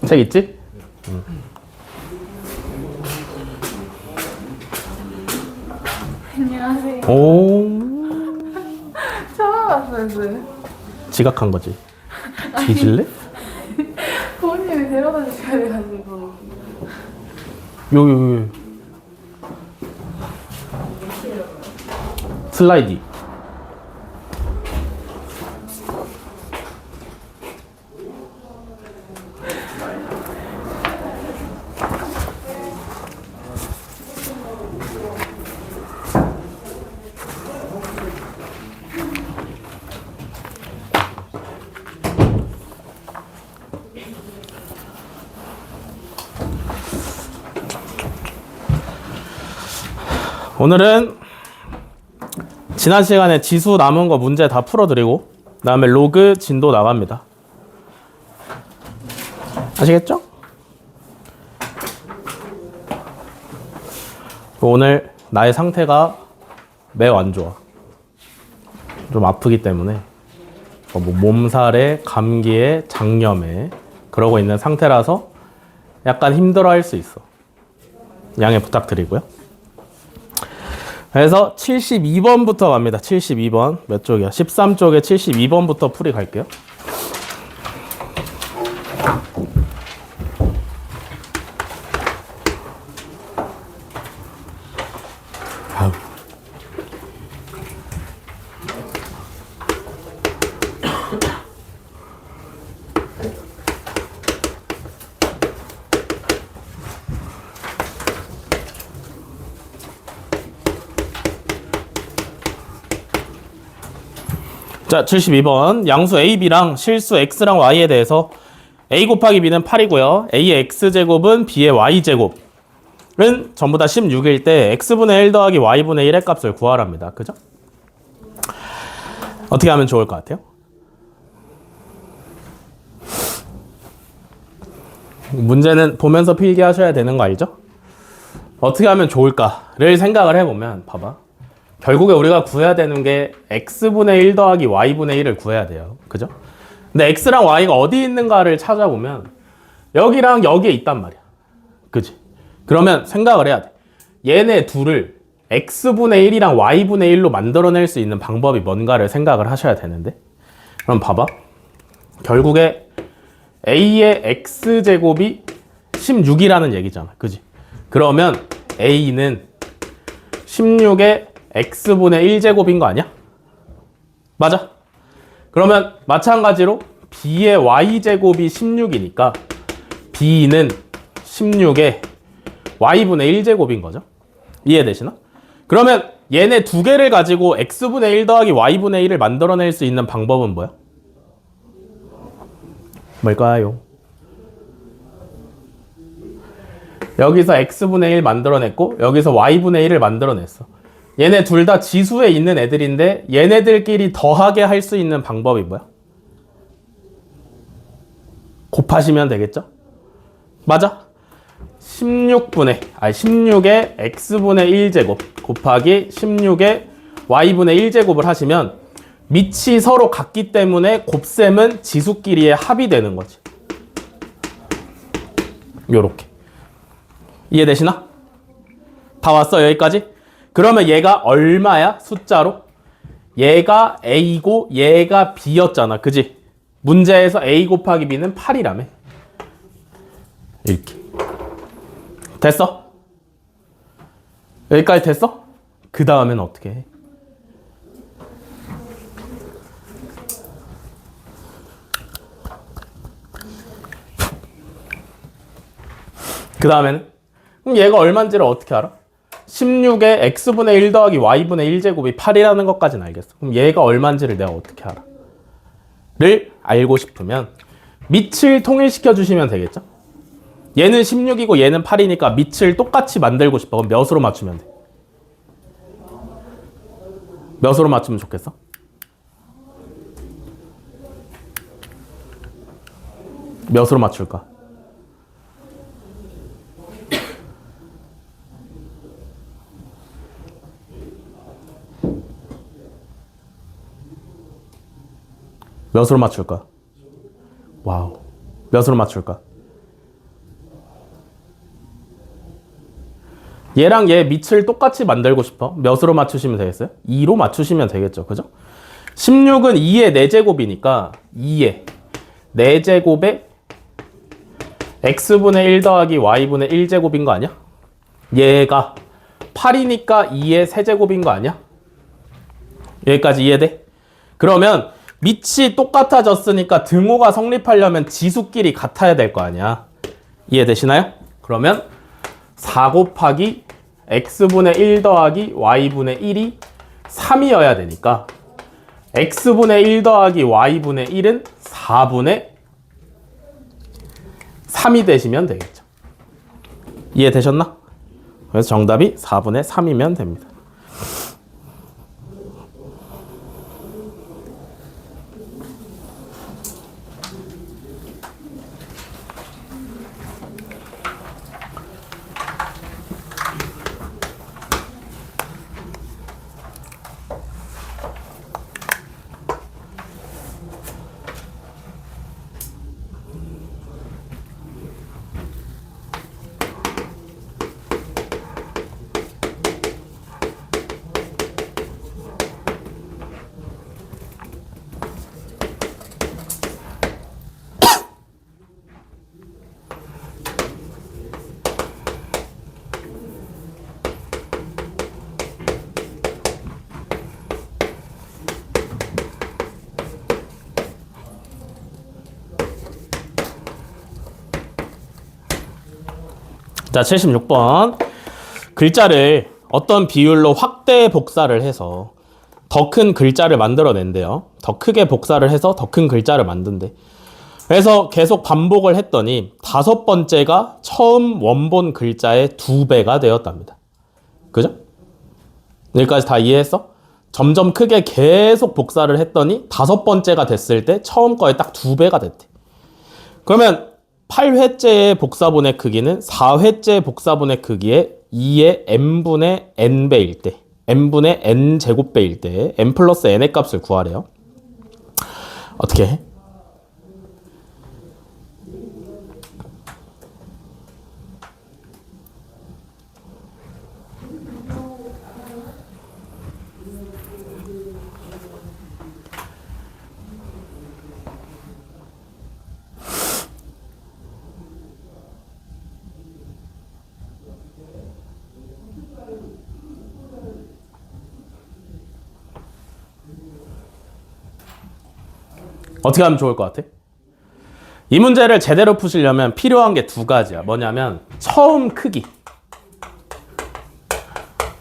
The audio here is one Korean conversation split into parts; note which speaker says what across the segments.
Speaker 1: 책 있지?
Speaker 2: 안녕하세요.
Speaker 1: 오,
Speaker 2: 처음 봤어요, 쌤.
Speaker 1: 지각한 거지. 뒤질래?
Speaker 2: 부모님이 데려다 주셔야 돼가지고.
Speaker 1: 요. 슬라이드. 오늘은 지난 시간에 지수 남은 거 문제 다 풀어드리고 그 다음에 로그 진도 나갑니다. 아시겠죠? 오늘 나의 상태가 매우 안 좋아. 좀 아프기 때문에 뭐 몸살에 감기에 장염에 그러고 있는 상태라서 약간 힘들어 할 수 있어. 양해 부탁드리고요. 그래서 72번부터 갑니다. 72번. 몇 쪽이야? 13쪽에 72번부터 풀이 갈게요. 자, 72번. 양수 A, B랑 실수 X랑 Y에 대해서 A 곱하기 B는 8이고요. A의 X제곱은 B의 Y제곱은 전부 다 16일 때 X분의 1 더하기 Y분의 1의 값을 구하랍니다. 그죠? 어떻게 하면 좋을 것 같아요? 문제는 보면서 필기하셔야 되는 거 알죠? 어떻게 하면 좋을까를 생각을 해보면 봐봐. 결국에 우리가 구해야 되는 게 x분의 1 더하기 y분의 1을 구해야 돼요. 그죠? 근데 x랑 y가 어디 있는가를 찾아보면 여기랑 여기에 있단 말이야. 그지? 그러면 생각을 해야 돼. 얘네 둘을 x분의 1이랑 y분의 1로 만들어낼 수 있는 방법이 뭔가를 생각을 하셔야 되는데 그럼 봐봐. 결국에 a의 x제곱이 16이라는 얘기잖아. 그지? 그러면 a는 16의 x분의 1제곱인 거 아니야? 맞아? 그러면 마찬가지로 b의 y제곱이 16이니까 b는 16의 y분의 1제곱인 거죠. 이해되시나? 그러면 얘네 두 개를 가지고 x분의 1 더하기 y분의 1을 만들어낼 수 있는 방법은 뭐야? 뭘까요? 여기서 x분의 1 만들어냈고 여기서 y분의 1을 만들어냈어. 얘네 둘 다 지수에 있는 애들인데 얘네들끼리 더하게 할 수 있는 방법이 뭐야? 곱하시면 되겠죠? 맞아? 16의 x분의 1제곱 곱하기 16의 y분의 1제곱을 하시면 밑이 서로 같기 때문에 곱셈은 지수끼리의 합이 되는 거지. 요렇게. 이해되시나? 다 왔어 여기까지? 그러면 얘가 얼마야? 숫자로? 얘가 A고 얘가 B였잖아. 그지? 문제에서 A 곱하기 B는 8이라며. 이렇게. 됐어? 여기까지 됐어? 그 다음엔 어떻게 해? 그 다음에는? 그럼 얘가 얼마인지를 어떻게 알아? 16의 x분의 1 더하기 y분의 1제곱이 8이라는 것까지는 알겠어. 그럼 얘가 얼마인지를 내가 어떻게 알아? 를 알고 싶으면 밑을 통일시켜 주시면 되겠죠? 얘는 16이고 얘는 8이니까 밑을 똑같이 만들고 싶어. 그럼 몇으로 맞추면 돼? 몇으로 맞추면 좋겠어? 몇으로 맞출까? 몇으로 맞출까? 와우. 몇으로 맞출까? 얘랑 얘 밑을 똑같이 만들고 싶어. 몇으로 맞추시면 되겠어요? 2로 맞추시면 되겠죠. 그죠? 16은 2의 4제곱이니까 2의 4제곱에 x분의 1 더하기 y분의 1제곱인 거 아니야? 얘가 8이니까 2의 세제곱인 거 아니야? 여기까지 이해돼? 그러면 밑이 똑같아졌으니까 등호가 성립하려면 지수끼리 같아야 될 거 아니야. 이해되시나요? 그러면 4 곱하기 x분의 1 더하기 y분의 1이 3이어야 되니까 x분의 1 더하기 y분의 1은 4분의 3이 되시면 되겠죠. 이해되셨나? 그래서 정답이 4분의 3이면 됩니다. 자, 76번. 글자를 어떤 비율로 확대 복사를 해서 더 큰 글자를 만들어낸대요. 더 크게 복사를 해서 더 큰 글자를 만든대. 그래서 계속 반복을 했더니 5번째가 처음 원본 글자의 2배가 되었답니다. 그죠? 여기까지 다 이해했어? 점점 크게 계속 복사를 했더니 5번째가 됐을 때 처음 거에 딱 2배가 됐대. 그러면 8회째의 복사본의 크기는 4회째 복사본의 크기의 2의 n분의 n배일 때, n분의 n제곱배일 때 n 플러스 n의 값을 구하래요. 어떻게 해? 어떻게 하면 좋을 것 같아? 이 문제를 제대로 푸시려면 필요한 게 2가지야. 뭐냐면 처음 크기.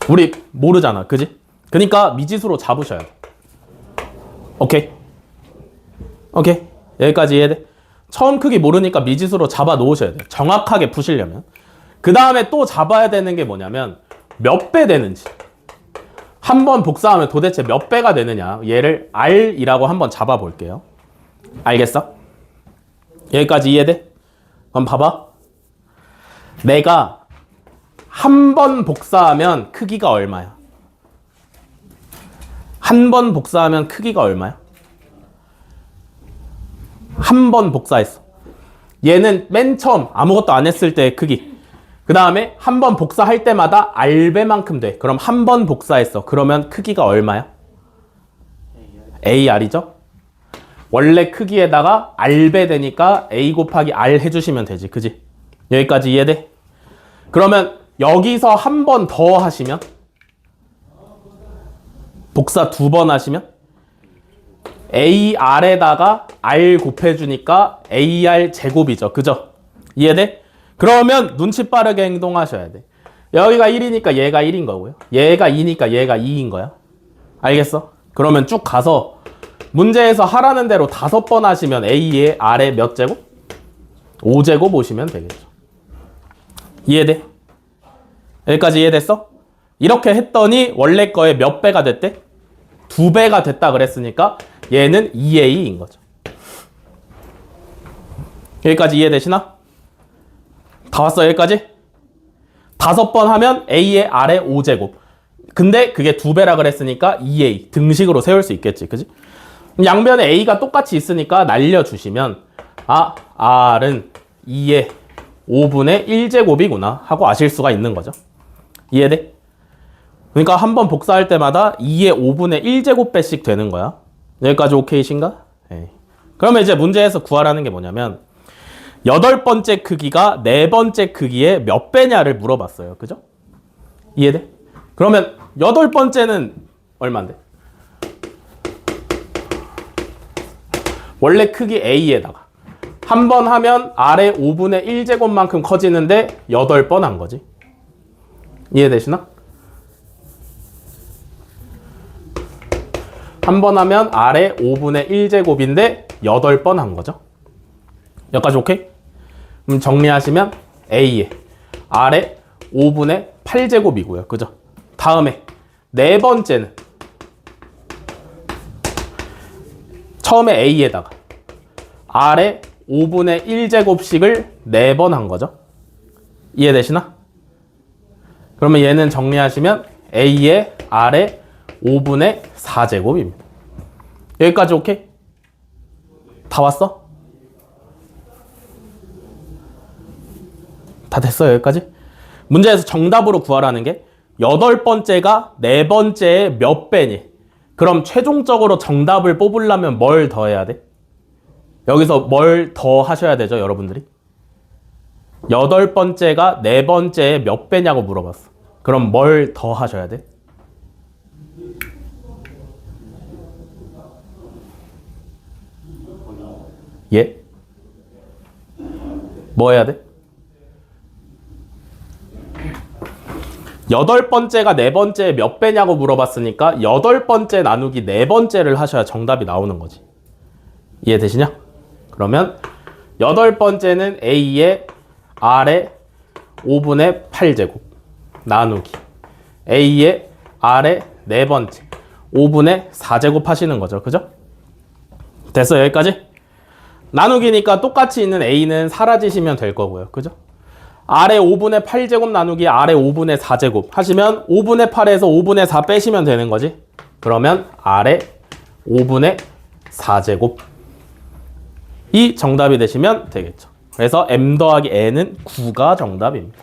Speaker 1: 우리 모르잖아. 그지? 그러니까 미지수로 잡으셔야 돼. 오케이? 오케이? 여기까지 이해돼? 처음 크기 모르니까 미지수로 잡아 놓으셔야 돼. 정확하게 푸시려면. 그 다음에 또 잡아야 되는 게 뭐냐면 몇 배 되는지. 한 번 복사하면 도대체 몇 배가 되느냐. 얘를 R이라고 한번 잡아 볼게요. 알겠어? 여기까지 이해돼? 그럼 봐봐. 내가 한 번 복사하면 크기가 얼마야? 한 번 복사하면 크기가 얼마야? 한 번 복사했어. 얘는 맨 처음 아무것도 안 했을 때의 크기. 그 다음에 한 번 복사할 때마다 R배만큼 돼. 그럼 한 번 복사했어. 그러면 크기가 얼마야? AR이죠? 원래 크기에다가 R배 되니까 A 곱하기 R 해주시면 되지. 그지? 여기까지 이해돼? 그러면 여기서 한 번 더 하시면 복사 2번 하시면 AR에다가 R 곱해주니까 AR 제곱이죠. 그죠? 이해돼? 그러면 눈치 빠르게 행동하셔야 돼. 여기가 1이니까 얘가 1인 거고요. 얘가 2니까 얘가 2인 거야. 알겠어? 그러면 쭉 가서 문제에서 하라는 대로 5번 하시면 A의 R의 몇 제곱? 5제곱 오시면 되겠죠. 이해돼? 여기까지 이해됐어? 이렇게 했더니 원래 거에 몇 배가 됐대? 2배가 됐다 그랬으니까 얘는 2A인 거죠. 여기까지 이해되시나? 다 왔어 여기까지? 5번 하면 A의 R의 5제곱. 근데 그게 2배라 그랬으니까 2A 등식으로 세울 수 있겠지. 그지? 양변에 a가 똑같이 있으니까 날려주시면 R은 2의 5분의 1제곱이구나 하고 아실 수가 있는 거죠. 이해돼? 그러니까 한번 복사할 때마다 2의 5분의 1제곱 배씩 되는 거야. 여기까지 오케이신가? 네. 그러면 이제 문제에서 구하라는 게 뭐냐면 8번째 크기가 4번째 크기의 몇 배냐를 물어봤어요. 그죠? 이해돼? 그러면 8번째는 얼마인데? 원래 크기 A에다가 한 번 하면 아래 5분의 1제곱만큼 커지는데 8번 한 거지. 이해되시나? 한 번 하면 아래 5분의 1제곱인데 8번 한 거죠. 여기까지 오케이? 그럼 정리하시면 A에 아래 5분의 8제곱이고요. 그죠? 다음에 네 번째는 처음에 A에다가 아래 5분의 1제곱씩을 4번 한 거죠. 이해되시나? 그러면 얘는 정리하시면 A의 아래 5분의 4제곱입니다. 여기까지 오케이? 다 왔어? 다 됐어요, 여기까지? 문제에서 정답으로 구하라는 게 8번째가 4번째의 몇 배니? 그럼 최종적으로 정답을 뽑으려면 뭘 더해야 돼? 여기서 뭘 더 하셔야 되죠, 여러분들이? 8번째가 4번째의 몇 배냐고 물어봤어. 그럼 뭘 더 하셔야 돼? 예? 뭐 해야 돼? 8번째가 4번째의 몇 배냐고 물어봤으니까 8번째 나누기 4번째를 하셔야 정답이 나오는 거지. 이해되시냐? 그러면 8번째는 A의 R의 5분의 8제곱 나누기 A의 R의 4번째 5분의 4제곱 하시는 거죠. 그죠? 됐어요, 여기까지? 나누기니까 똑같이 있는 A는 사라지시면 될 거고요. 그죠? 아래 5분의 8제곱 나누기 아래 5분의 4제곱 하시면 5분의 8에서 5분의 4 빼시면 되는 거지. 그러면 아래 5분의 4제곱 이 정답이 되시면 되겠죠. 그래서 m 더하기 n은 9가 정답입니다.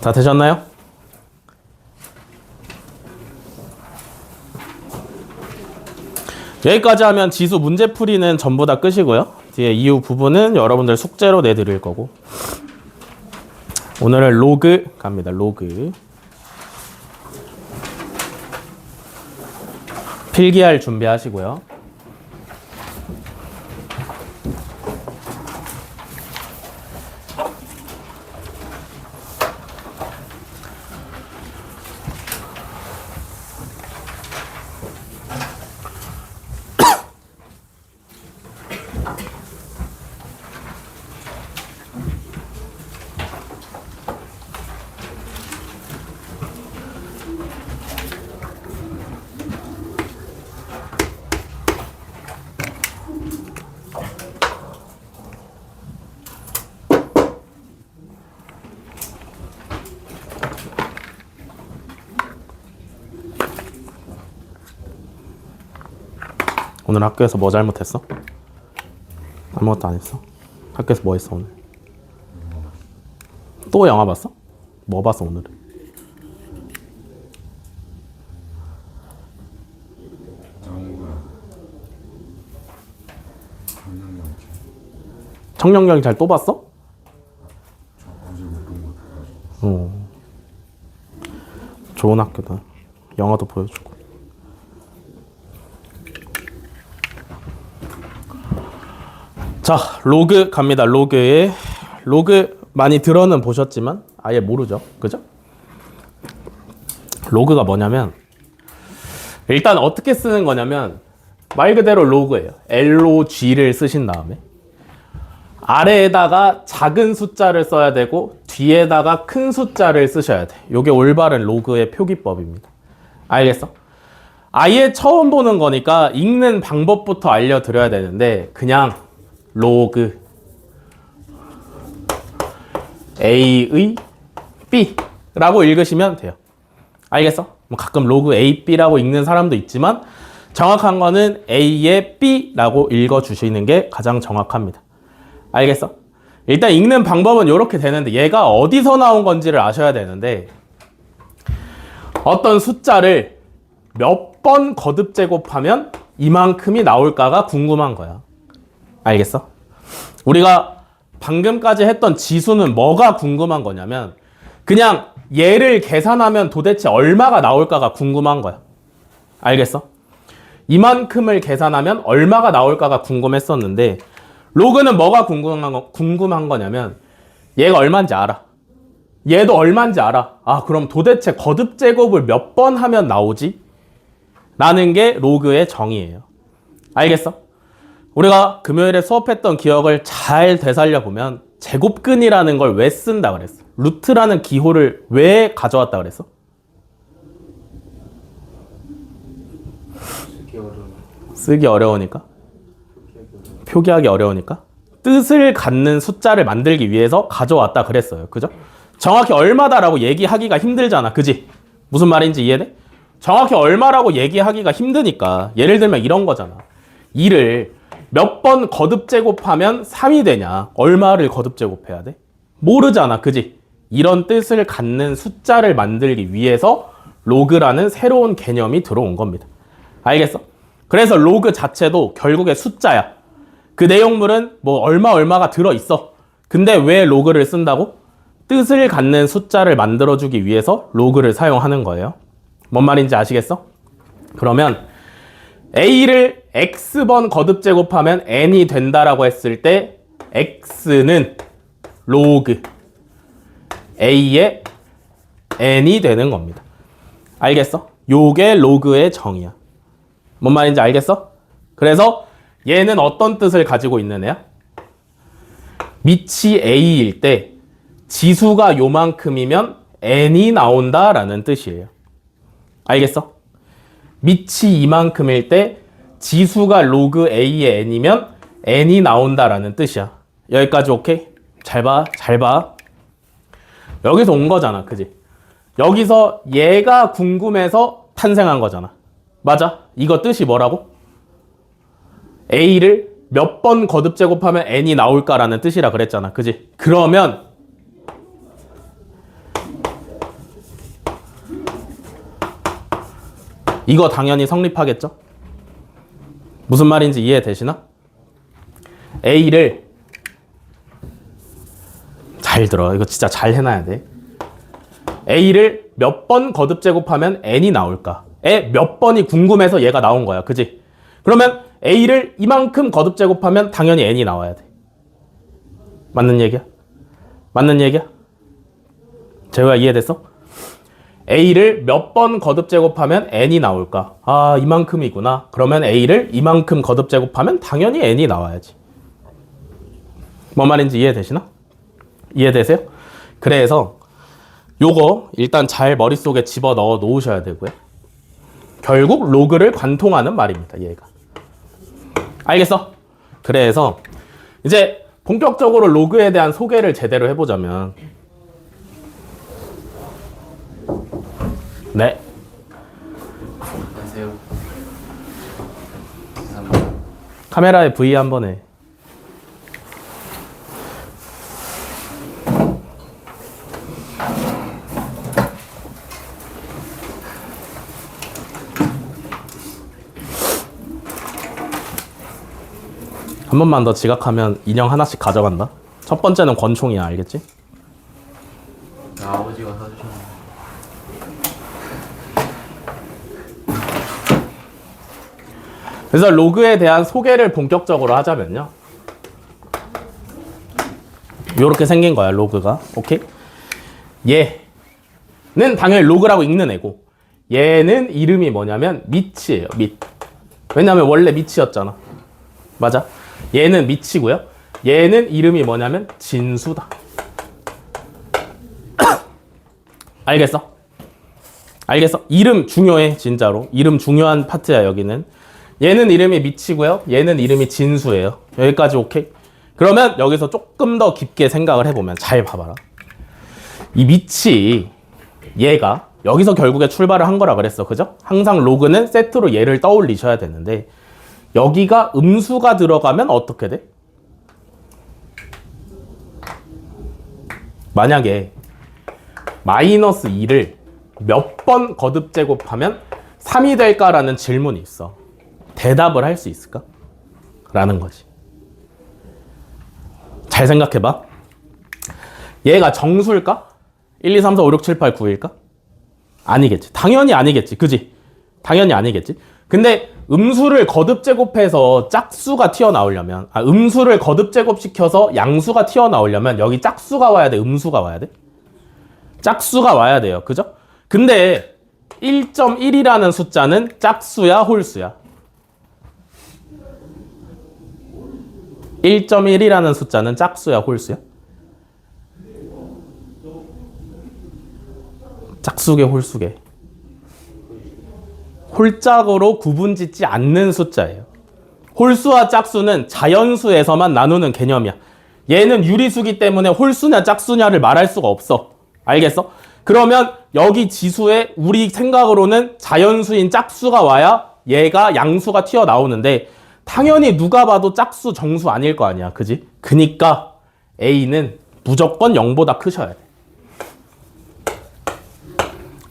Speaker 1: 다 되셨나요? 여기까지 하면 지수 문제풀이는 전부 다 끝이고요. 뒤에 이후 부분은 여러분들 숙제로 내드릴 거고. 오늘은 로그 갑니다. 로그. 필기할 준비하시고요. 오늘 학교에서 뭐 잘못했어? 아무것도 안 했어. 학교에서 뭐 했어 오늘? 또 영화 봤어? 뭐 봤어 오늘은? 청년경찰 또 봤어? 좋은 학교다. 영화도 보여주고. 자, 로그 갑니다. 로그 많이 들어는 보셨지만 아예 모르죠. 그죠? 로그가 뭐냐면 일단 어떻게 쓰는 거냐면 말 그대로 로그예요. LOG를 쓰신 다음에 아래에다가 작은 숫자를 써야 되고 뒤에다가 큰 숫자를 쓰셔야 돼. 이게 올바른 로그의 표기법입니다. 알겠어? 아예 처음 보는 거니까 읽는 방법부터 알려드려야 되는데 그냥 로그 A의 B라고 읽으시면 돼요. 알겠어? 뭐 가끔 로그 A, B라고 읽는 사람도 있지만 정확한 거는 A의 B라고 읽어주시는 게 가장 정확합니다. 알겠어? 일단 읽는 방법은 이렇게 되는데 얘가 어디서 나온 건지를 아셔야 되는데 어떤 숫자를 몇 번 거듭 제곱하면 이만큼이 나올까가 궁금한 거야. 알겠어? 우리가 방금까지 했던 지수는 뭐가 궁금한 거냐면 그냥 얘를 계산하면 도대체 얼마가 나올까가 궁금한 거야. 알겠어? 이만큼을 계산하면 얼마가 나올까가 궁금했었는데 로그는 뭐가 궁금한 거냐면 얘가 얼마인지 알아. 얘도 얼마인지 알아. 아, 그럼 도대체 거듭 제곱을 몇 번 하면 나오지? 라는 게 로그의 정의예요. 알겠어? 우리가 금요일에 수업했던 기억을 잘 되살려 보면 제곱근이라는 걸 왜 쓴다 그랬어? 루트라는 기호를 왜 가져왔다 그랬어? 쓰기 어려우니까? 표기하기 어려우니까? 뜻을 갖는 숫자를 만들기 위해서 가져왔다 그랬어요. 그죠? 정확히 얼마다라고 얘기하기가 힘들잖아. 그지? 무슨 말인지 이해돼? 정확히 얼마라고 얘기하기가 힘드니까 예를 들면 이런 거잖아. 2를 몇 번 거듭 제곱하면 3이 되냐? 얼마를 거듭 제곱해야 돼? 모르잖아. 그지? 이런 뜻을 갖는 숫자를 만들기 위해서 로그라는 새로운 개념이 들어온 겁니다. 알겠어? 그래서 로그 자체도 결국에 숫자야. 그 내용물은 뭐 얼마가 들어있어. 근데 왜 로그를 쓴다고? 뜻을 갖는 숫자를 만들어주기 위해서 로그를 사용하는 거예요. 뭔 말인지 아시겠어? 그러면 A를 X번 거듭 제곱하면 N이 된다라고 했을 때 X는 로그 A의 N이 되는 겁니다. 알겠어? 요게 로그의 정의야. 뭔 말인지 알겠어? 그래서 얘는 어떤 뜻을 가지고 있는 애야? 밑이 A일 때 지수가 요만큼이면 N이 나온다라는 뜻이에요. 알겠어? 밑이 이만큼일 때 지수가 로그 A의 N이면 N이 나온다라는 뜻이야. 여기까지 오케이? 잘 봐, 잘 봐. 여기서 온 거잖아, 그지? 여기서 얘가 궁금해서 탄생한 거잖아. 맞아? 이거 뜻이 뭐라고? A를 몇 번 거듭 제곱하면 N이 나올까라는 뜻이라 그랬잖아. 그지? 그러면 이거 당연히 성립하겠죠? 무슨 말인지 이해되시나? A를 잘 들어. 이거 진짜 잘 해놔야 돼. A를 몇 번 거듭 제곱하면 N이 나올까? 몇 번이 궁금해서 얘가 나온 거야. 그지? 그러면 A를 이만큼 거듭 제곱하면 당연히 N이 나와야 돼. 맞는 얘기야? 맞는 얘기야? 재호야 이해됐어? A를 몇 번 거듭 제곱하면 N이 나올까? 아, 이만큼이구나. 그러면 A를 이만큼 거듭 제곱하면 당연히 N이 나와야지. 뭔 말인지 이해되시나? 이해되세요? 그래서 요거 일단 잘 머릿속에 집어넣어 놓으셔야 되고요. 결국 로그를 관통하는 말입니다. 얘가. 알겠어? 그래서 이제 본격적으로 로그에 대한 소개를 제대로 해보자면 네.
Speaker 3: 안녕하세요. 감사합니다.
Speaker 1: 카메라에 V 한번 해. 한 번만 더 지각하면 인형 하나씩 가져간다. 첫 번째는 권총이야, 알겠지?
Speaker 3: 아버지가 사주셨는데.
Speaker 1: 그래서 로그에 대한 소개를 본격적으로 하자면요. 요렇게 생긴 거야, 로그가. 오케이? 얘는 당연히 로그라고 읽는 애고, 얘는 이름이 뭐냐면 미치예요, 밑. 왜냐면 원래 미치였잖아. 맞아? 얘는 미치고요. 얘는 이름이 뭐냐면 진수다. 알겠어? 알겠어? 이름 중요해, 진짜로. 이름 중요한 파트야, 여기는. 얘는 이름이 미치고요. 얘는 이름이 진수예요. 여기까지 오케이? 그러면 여기서 조금 더 깊게 생각을 해보면 잘 봐봐라. 이 미치, 얘가 여기서 결국에 출발을 한 거라 그랬어. 그죠? 항상 로그는 세트로 얘를 떠올리셔야 되는데 여기가 음수가 들어가면 어떻게 돼? 만약에 마이너스 2를 몇 번 거듭 제곱하면 3이 될까라는 질문이 있어. 대답을 할 수 있을까? 라는 거지. 잘 생각해봐. 얘가 정수일까? 1, 2, 3, 4, 5, 6, 7, 8, 9일까? 아니겠지. 당연히 아니겠지. 그지? 당연히 아니겠지. 근데 음수를 거듭 제곱해서 짝수가 튀어나오려면, 음수를 거듭 제곱시켜서 양수가 튀어나오려면 여기 짝수가 와야 돼? 음수가 와야 돼? 짝수가 와야 돼요. 그죠? 근데 1.1이라는 숫자는 짝수야, 홀수야? 1.1이라는 숫자는 짝수야, 홀수야? 짝수계, 홀수계. 홀짝으로 구분짓지 않는 숫자예요. 홀수와 짝수는 자연수에서만 나누는 개념이야. 얘는 유리수기 때문에 홀수냐 짝수냐를 말할 수가 없어. 알겠어? 그러면 여기 지수에 우리 생각으로는 자연수인 짝수가 와야 얘가 양수가 튀어나오는데 당연히 누가 봐도 짝수 정수 아닐 거 아니야. 그지? 그니까 A는 무조건 0보다 크셔야 돼.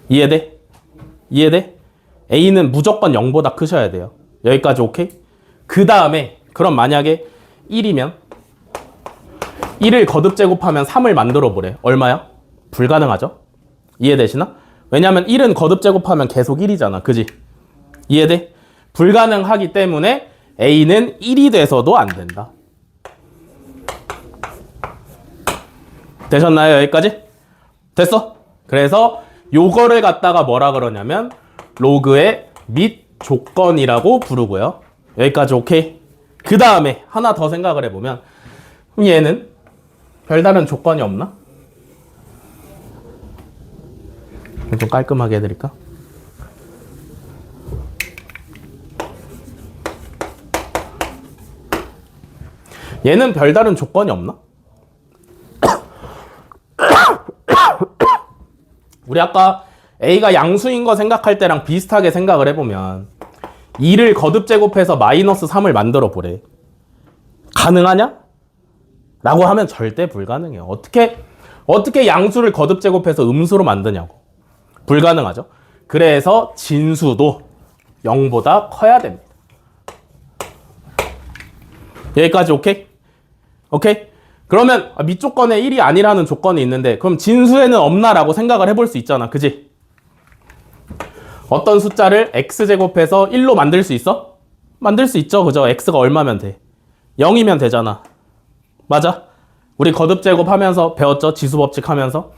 Speaker 1: 이해돼? 이해돼? A는 무조건 0보다 크셔야 돼요. 여기까지 오케이? 그 다음에 그럼 만약에 1이면 1을 거듭 제곱하면 3을 만들어 보래. 얼마야? 불가능하죠? 이해되시나? 왜냐면 1은 거듭 제곱하면 계속 1이잖아. 그지? 이해돼? 불가능하기 때문에 A는 1이 돼서도 안 된다. 되셨나요? 여기까지? 됐어? 그래서 요거를 갖다가 뭐라 그러냐면 로그의 및 조건이라고 부르고요. 여기까지 오케이? 그 다음에 하나 더 생각을 해보면 그럼 얘는 별다른 조건이 없나? 좀 깔끔하게 해드릴까? 얘는 별다른 조건이 없나? 우리 아까 A가 양수인 거 생각할 때랑 비슷하게 생각을 해보면 2를 거듭 제곱해서 마이너스 3을 만들어 보래. 가능하냐? 라고 하면 절대 불가능해요. 어떻게 양수를 거듭 제곱해서 음수로 만드냐고. 불가능하죠. 그래서 진수도 0보다 커야 됩니다. 여기까지 오케이? 오케이? 그러면 밑조건에 1이 아니라는 조건이 있는데 그럼 진수에는 없나라고 생각을 해볼 수 있잖아. 그지? 어떤 숫자를 x제곱해서 1로 만들 수 있어? 만들 수 있죠. 그죠? x가 얼마면 돼? 0이면 되잖아. 맞아? 우리 거듭 제곱하면서 배웠죠? 지수법칙 하면서.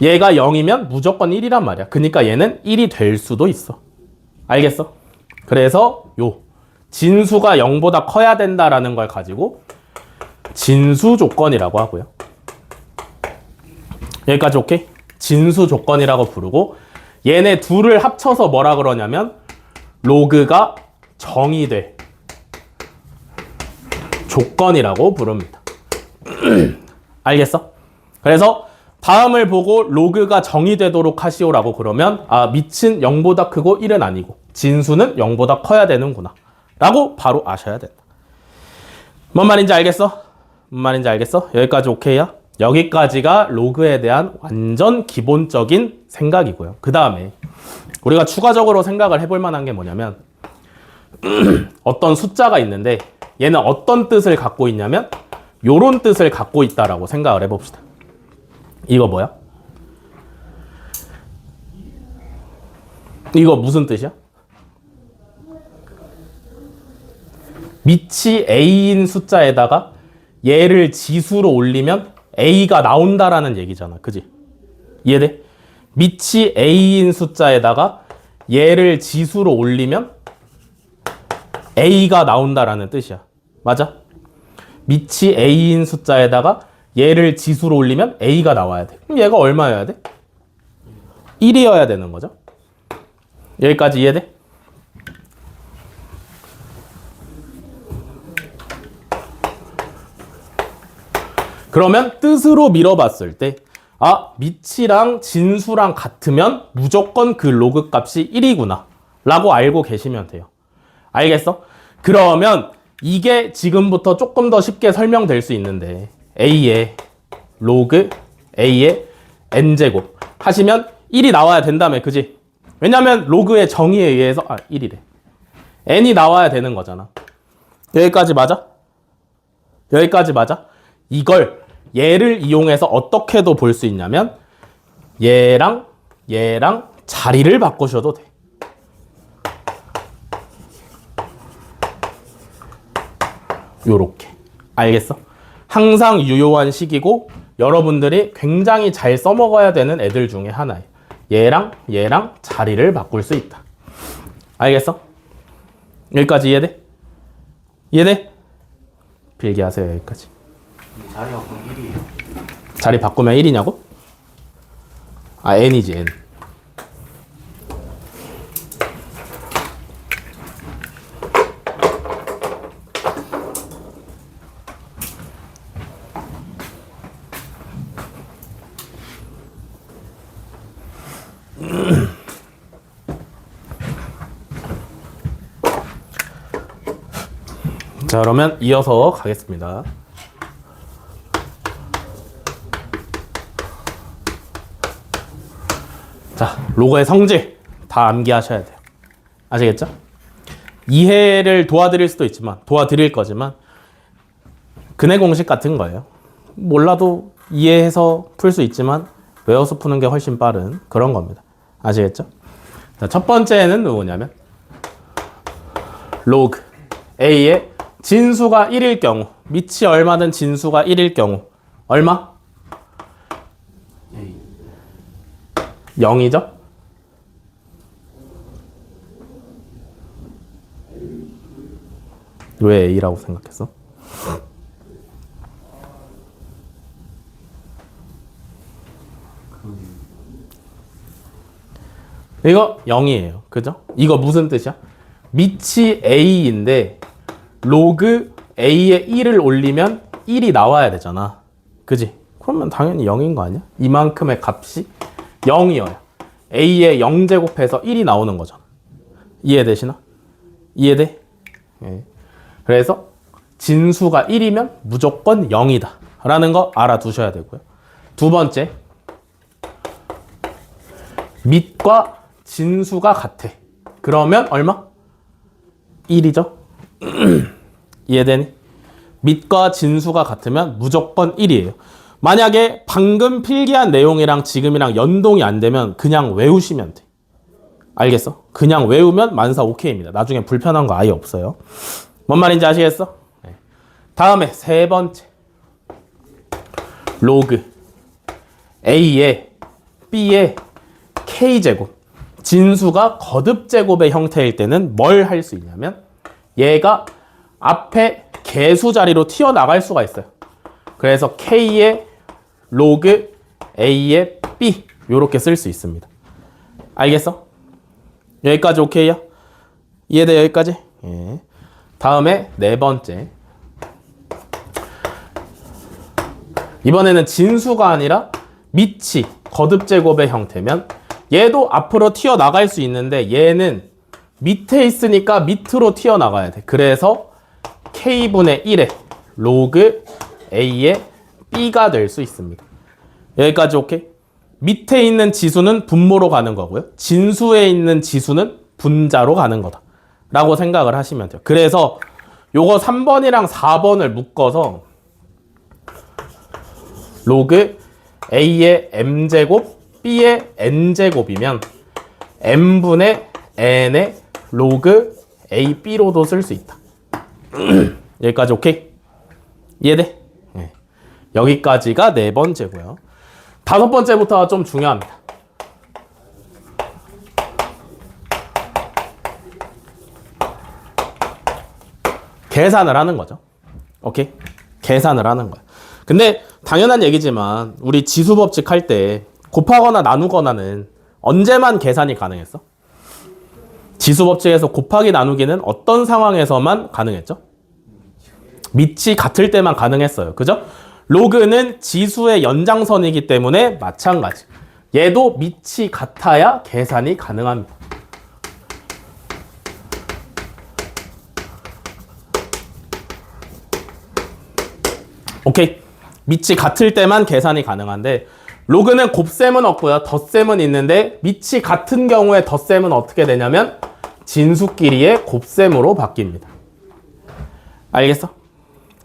Speaker 1: 얘가 0이면 무조건 1이란 말이야. 그러니까 얘는 1이 될 수도 있어. 알겠어? 그래서 요 진수가 0보다 커야 된다라는 걸 가지고 진수 조건이라고 하고요. 여기까지 오케이? 진수 조건이라고 부르고 얘네 둘을 합쳐서 뭐라 그러냐면 로그가 정의될 조건이라고 부릅니다. 알겠어? 그래서 다음을 보고 로그가 정의되도록 하시오라고 그러면 밑은 0보다 크고 1은 아니고 진수는 0보다 커야 되는구나 라고 바로 아셔야 된다. 뭔 말인지 알겠어? 뭔 말인지 알겠어? 여기까지 오케이야? 여기까지가 로그에 대한 완전 기본적인 생각이고요. 그 다음에 우리가 추가적으로 생각을 해볼 만한 게 뭐냐면 어떤 숫자가 있는데 얘는 어떤 뜻을 갖고 있냐면 요런 뜻을 갖고 있다라고 생각을 해봅시다. 이거 뭐야? 이거 무슨 뜻이야? 밑이 A인 숫자에다가 얘를 지수로 올리면 A가 나온다라는 얘기잖아. 그지? 이해돼? 밑이 A인 숫자에다가 얘를 지수로 올리면 A가 나온다라는 뜻이야. 맞아? 밑이 A인 숫자에다가 얘를 지수로 올리면 A가 나와야 돼. 그럼 얘가 얼마여야 돼? 1이어야 되는 거죠. 여기까지 이해돼? 그러면 뜻으로 밀어봤을 때 밑이랑 진수랑 같으면 무조건 그 로그 값이 1이구나 라고 알고 계시면 돼요. 알겠어? 그러면 이게 지금부터 조금 더 쉽게 설명될 수 있는데 A의 로그 A의 N제곱 하시면 1이 나와야 된다며, 그지? 왜냐면 로그의 정의에 의해서 1이래. N이 나와야 되는 거잖아. 여기까지 맞아? 여기까지 맞아? 이걸 얘를 이용해서 어떻게도 볼 수 있냐면 얘랑 자리를 바꾸셔도 돼. 요렇게. 알겠어? 항상 유효한 식이고 여러분들이 굉장히 잘 써먹어야 되는 애들 중에 하나예요. 얘랑 자리를 바꿀 수 있다. 알겠어? 여기까지 이해돼? 이해돼? 필기하세요. 여기까지.
Speaker 3: 자리 바꾸면 1이에요.
Speaker 1: 자리 바꾸면 1이냐고? N이지, N. 자, 그러면 이어서 가겠습니다. 자, 로그의 성질 다 암기하셔야 돼요. 아시겠죠? 이해를 도와드릴 수도 있지만, 도와드릴 거지만 근해 공식 같은 거예요. 몰라도 이해해서 풀 수 있지만 외워서 푸는 게 훨씬 빠른 그런 겁니다. 아시겠죠? 자, 첫 번째는 누구냐면 로그 A의 진수가 1일 경우, 밑이 얼마든 진수가 1일 경우 얼마? 0이죠? 왜 A라고 생각했어? 이거 0이에요. 그죠? 이거 무슨 뜻이야? 밑이 A인데 로그 A에 1을 올리면 1이 나와야 되잖아. 그지? 그러면 당연히 0인 거 아니야? 이만큼의 값이 0이어야 A에 0제곱해서 1이 나오는 거잖아. 이해되시나? 이해돼? 네. 그래서 진수가 1이면 무조건 0이다 라는 거 알아두셔야 되고요. 두 번째, 밑과 진수가 같아. 그러면 얼마? 1이죠? 이해되니? 밑과 진수가 같으면 무조건 1이에요. 만약에 방금 필기한 내용이랑 지금이랑 연동이 안 되면 그냥 외우시면 돼. 알겠어? 그냥 외우면 만사 오케이입니다. 나중에 불편한 거 아예 없어요. 뭔 말인지 아시겠어? 네. 다음에 세 번째, 로그 A의 B의 K제곱, 진수가 거듭제곱의 형태일 때는 뭘 할 수 있냐면 얘가 앞에 개수 자리로 튀어나갈 수가 있어요. 그래서 K의 로그 A의 B 요렇게 쓸 수 있습니다. 알겠어? 여기까지 오케이야? 이해돼? 여기까지? 예. 다음에 네 번째, 이번에는 진수가 아니라 밑이 거듭제곱의 형태면 얘도 앞으로 튀어나갈 수 있는데 얘는 밑에 있으니까 밑으로 튀어나가야 돼. 그래서 K분의 1의 로그 A의 B가 될 수 있습니다. 여기까지 오케이? 밑에 있는 지수는 분모로 가는 거고요. 진수에 있는 지수는 분자로 가는 거다 라고 생각을 하시면 돼요. 그래서 요거 3번이랑 4번을 묶어서 로그 A의 M제곱 B의 N제곱이면 M분의 N의 로그 AB로도 쓸 수 있다. 여기까지 오케이? 이해돼? 네. 여기까지가 네 번째고요. 다섯 번째부터 좀 중요합니다. 계산을 하는 거죠. 오케이? 계산을 하는 거야. 근데 당연한 얘기지만 우리 지수법칙 할 때 곱하거나 나누거나는 언제만 계산이 가능했어? 지수 법칙에서 곱하기 나누기는 어떤 상황에서만 가능했죠? 밑이 같을 때만 가능했어요. 그죠? 로그는 지수의 연장선이기 때문에 마찬가지. 얘도 밑이 같아야 계산이 가능합니다. 오케이. 밑이 같을 때만 계산이 가능한데 로그는 곱셈은 없고요. 덧셈은 있는데 밑이 같은 경우에 덧셈은 어떻게 되냐면 진수끼리의 곱셈으로 바뀝니다. 알겠어?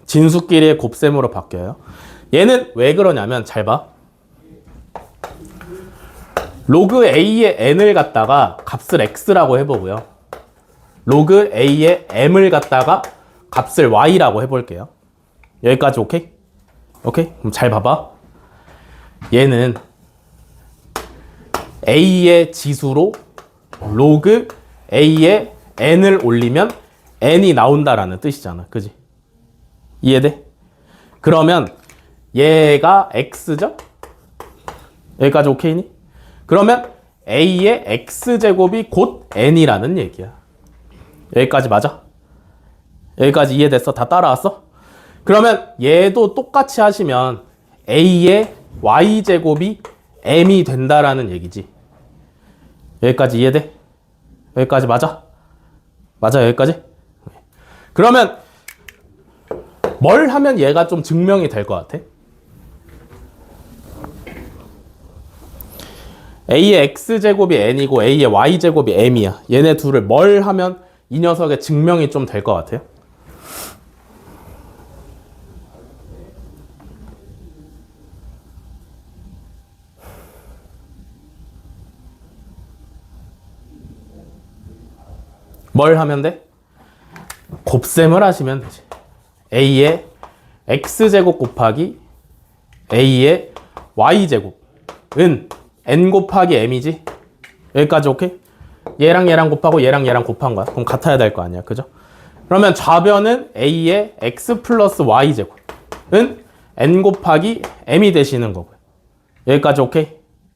Speaker 1: 진수끼리의 곱셈으로 바뀌어요. 얘는 왜 그러냐면 잘 봐. 로그 A의 n을 갖다가 값을 x라고 해보고요. 로그 A의 m을 갖다가 값을 y라고 해볼게요. 여기까지 오케이? 오케이? 그럼 잘 봐봐. 얘는 A의 지수로 로그 A의 n을 올리면 n이 나온다라는 뜻이잖아. 그지? 이해돼? 그러면 얘가 x죠? 여기까지 오케이니? 그러면 A의 x제곱이 곧 n이라는 얘기야. 여기까지 맞아? 여기까지 이해됐어? 다 따라왔어? 그러면 얘도 똑같이 하시면 A의 y제곱이 m이 된다라는 얘기지. 여기까지 이해돼? 여기까지 맞아? 맞아 여기까지? 그러면 뭘 하면 얘가 좀 증명이 될 것 같아? A의 x제곱이 n이고 A의 y제곱이 m이야. 얘네 둘을 뭘 하면 이 녀석의 증명이 좀 될 것 같아요? 뭘 하면 돼? 곱셈을 하시면 되지. A의 x제곱 곱하기 A의 y제곱은 n 곱하기 m이지. 여기까지 오케이? 얘랑 얘랑 곱하고 얘랑 얘랑 곱한 거야. 그럼 같아야 될 거 아니야. 그죠? 그러면 좌변은 A의 x 플러스 y제곱은 n 곱하기 m이 되시는 거고요. 여기까지 오케이?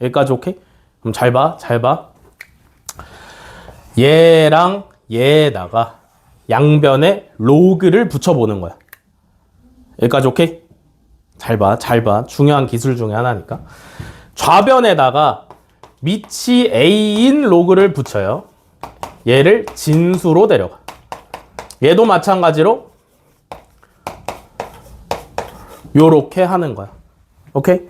Speaker 1: 여기까지 오케이? 그럼 잘 봐. 잘 봐. 얘랑 얘에다가 양변에 로그를 붙여보는 거야. 여기까지 오케이? 잘 봐. 잘 봐. 중요한 기술 중에 하나니까. 좌변에다가 밑이 A인 로그를 붙여요. 얘를 진수로 데려가. 얘도 마찬가지로 요렇게 하는 거야. 오케이?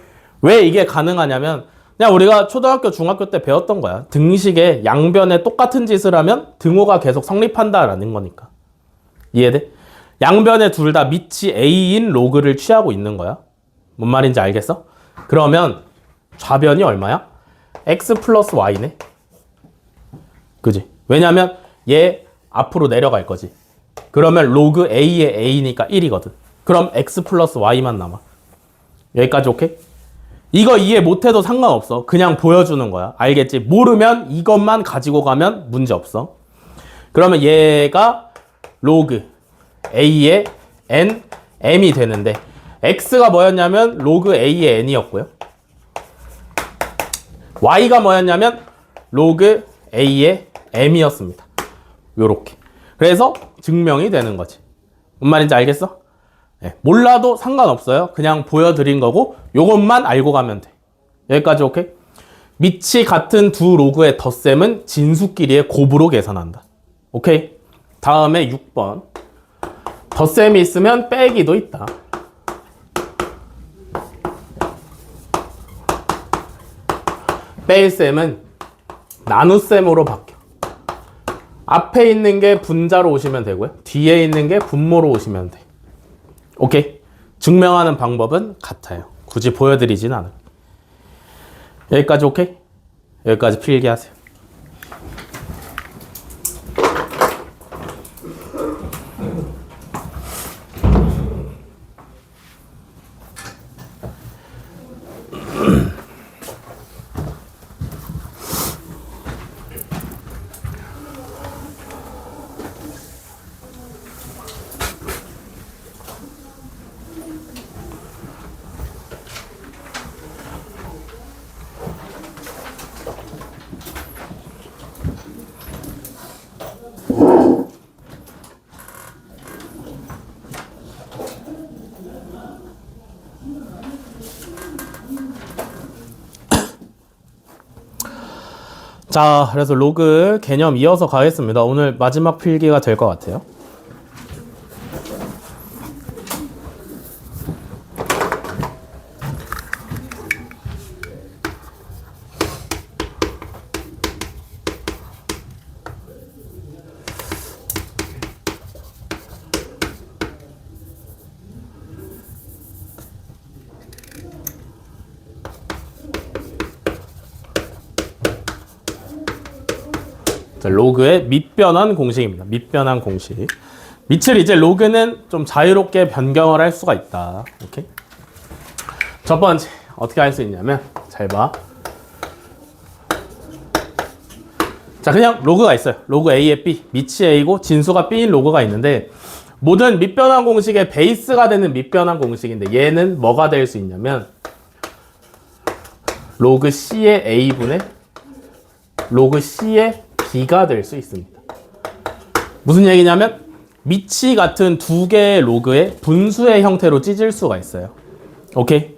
Speaker 1: 왜 이게 가능하냐면 그냥 우리가 초등학교, 중학교 때 배웠던 거야. 등식에 양변에 똑같은 짓을 하면 등호가 계속 성립한다라는 거니까. 이해돼? 양변에 둘 다 밑이 A인 로그를 취하고 있는 거야. 뭔 말인지 알겠어? 그러면 좌변이 얼마야? x 플러스 y네. 그지? 왜냐면 얘 앞으로 내려갈 거지. 그러면 로그 a의 a니까 1이거든. 그럼 x 플러스 y만 남아. 여기까지 오케이? 이거 이해 못해도 상관없어. 그냥 보여주는 거야. 알겠지? 모르면 이것만 가지고 가면 문제 없어. 그러면 얘가 로그 a의 n, m이 되는데 x가 뭐였냐면 로그 a의 n이었고요. y가 뭐였냐면 로그 a의 m이었습니다. 요렇게. 그래서 증명이 되는 거지. 뭔 말인지 알겠어? 네, 몰라도 상관없어요. 그냥 보여드린 거고 요것만 알고 가면 돼. 여기까지 오케이? 밑이 같은 두 로그의 덧셈은 진수끼리의 곱으로 계산한다. 오케이? 다음에 6번. 덧셈이 있으면 빼기도 있다. 뺄셈은 나눗셈으로 바뀌어. 앞에 있는 게 분자로 오시면 되고요. 뒤에 있는 게 분모로 오시면 돼. 오케이? 증명하는 방법은 같아요. 굳이 보여드리진 않아요. 여기까지 오케이? 여기까지 필기하세요. 자, 그래서 로그 개념 이어서 가겠습니다. 오늘 마지막 필기가 될 것 같아요. 자, 로그의 밑변환 공식입니다. 밑변환 공식. 밑을 이제 로그는 좀 자유롭게 변경을 할 수가 있다. 오케이. 첫 번째 어떻게 할 수 있냐면 잘 봐. 자, 그냥 로그가 있어요. 로그 A에 B, 밑이 A고 진수가 B인 로그가 있는데 모든 밑변환 공식의 베이스가 되는 밑변환 공식인데 얘는 뭐가 될 수 있냐면 로그 C의 A분의 로그 C의 B가 될 수 있습니다. 무슨 얘기냐면 밑이 같은 두 개의 로그의 분수의 형태로 찢을 수가 있어요. 오케이?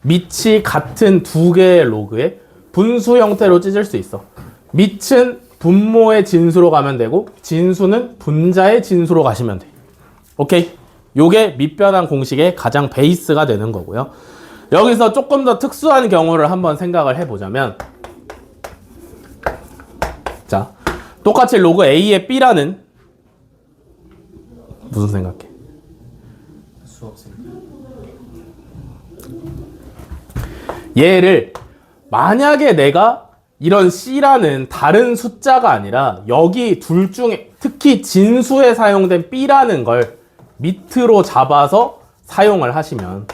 Speaker 1: 밑이 같은 두 개의 로그의 분수 형태로 찢을 수 있어. 밑은 분모의 진수로 가면 되고 진수는 분자의 진수로 가시면 돼. 오케이? 요게 밑변환 공식의 가장 베이스가 되는 거고요. 여기서 조금 더 특수한 경우를 한번 생각을 해보자면 자, 똑같이 로그 A의 B라는 무슨 생각해?
Speaker 3: 수 없습니다.
Speaker 1: 얘를 만약에 내가 이런 C라는 다른 숫자가 아니라 여기 둘 중에 특히 진수에 사용된 B라는 걸 밑으로 잡아서 사용을 하시면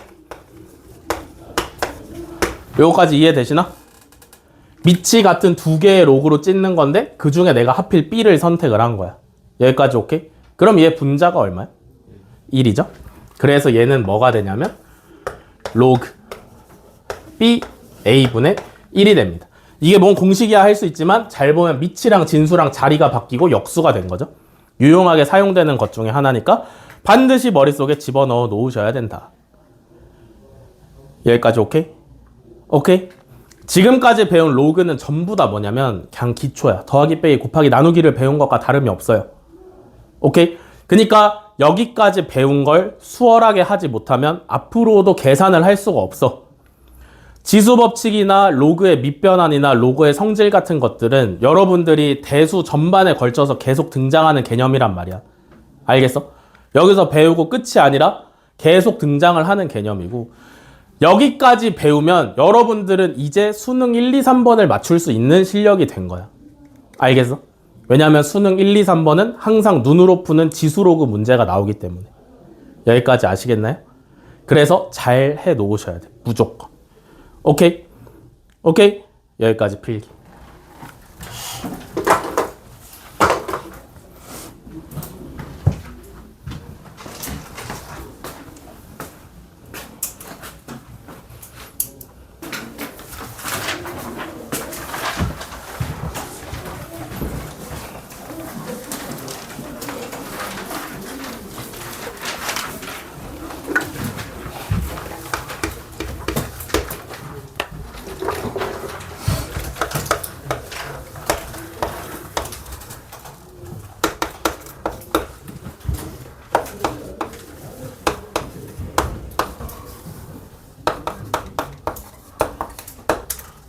Speaker 1: 요거까지 이해되시나? 밑이 같은 두 개의 로그로 찢는 건데 그 중에 내가 하필 B를 선택을 한 거야. 여기까지 오케이? 그럼 얘 분자가 얼마야? 1이죠? 그래서 얘는 뭐가 되냐면 로그 B A분의 1이 됩니다. 이게 뭔 공식이야 할 수 있지만 잘 보면 밑이랑 진수랑 자리가 바뀌고 역수가 된 거죠. 유용하게 사용되는 것 중에 하나니까 반드시 머릿속에 집어넣어 놓으셔야 된다. 여기까지 오케이? 오케이? 지금까지 배운 로그는 전부 다 뭐냐면 그냥 기초야. 더하기, 빼기, 곱하기, 나누기를 배운 것과 다름이 없어요. 오케이? 그러니까 여기까지 배운 걸 수월하게 하지 못하면 앞으로도 계산을 할 수가 없어. 지수법칙이나 로그의 밑변환이나 로그의 성질 같은 것들은 여러분들이 대수 전반에 걸쳐서 계속 등장하는 개념이란 말이야. 알겠어? 여기서 배우고 끝이 아니라 계속 등장을 하는 개념이고 여기까지 배우면 여러분들은 이제 수능 1, 2, 3번을 맞출 수 있는 실력이 된 거야. 알겠어? 왜냐하면 수능 1, 2, 3번은 항상 눈으로 푸는 지수로그 문제가 나오기 때문에. 여기까지 아시겠나요? 그래서 잘 해 놓으셔야 돼. 무조건. 오케이? 오케이? 여기까지 필기.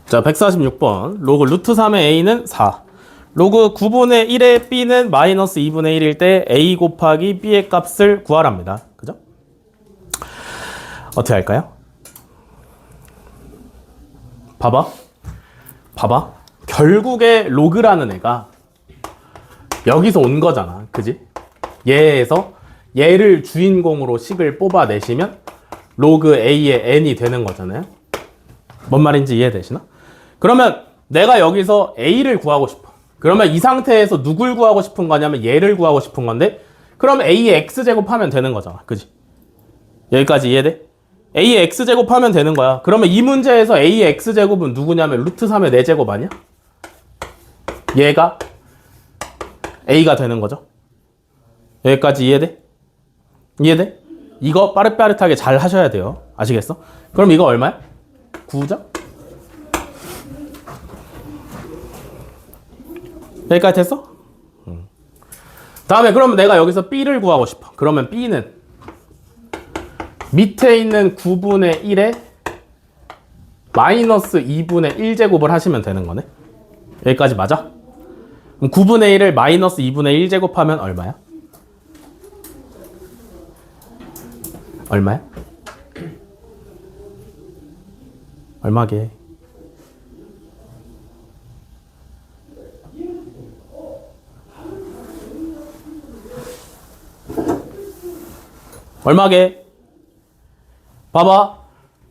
Speaker 1: 자, 146번. 로그 루트 3의 A는 4. 로그 9분의 1의 B는 마이너스 2분의 1일 때 A 곱하기 B의 값을 구하랍니다. 그죠? 어떻게 할까요? 봐봐. 봐봐. 결국에 로그라는 애가 여기서 온 거잖아. 그지? 얘에서 얘를 주인공으로 식을 뽑아내시면 로그 A의 n이 되는 거잖아요. 뭔 말인지 이해되시나? 그러면 내가 여기서 A를 구하고 싶어. 그러면 이 상태에서 누굴 구하고 싶은 거냐면 얘를 구하고 싶은 건데 그럼 A의 X제곱 하면 되는 거잖아. 그지? 여기까지 이해돼? A의 X제곱 하면 되는 거야. 그러면 이 문제에서 A의 X제곱은 누구냐면 루트 3의 4제곱 아니야? 얘가 A가 되는 거죠. 여기까지 이해돼? 이해돼? 이거 빠릿빠릿하게 잘 하셔야 돼요. 아시겠어? 그럼 이거 얼마야? 9죠? 여기까지 됐어? 다음에 그러면 내가 여기서 B를 구하고 싶어. 그러면 B는 밑에 있는 9분의 1에 마이너스 2분의 1제곱을 하시면 되는 거네. 여기까지 맞아? 그럼 9분의 1을 마이너스 2분의 1제곱하면 얼마야? 얼마야? 얼마게? 얼마게? 봐봐.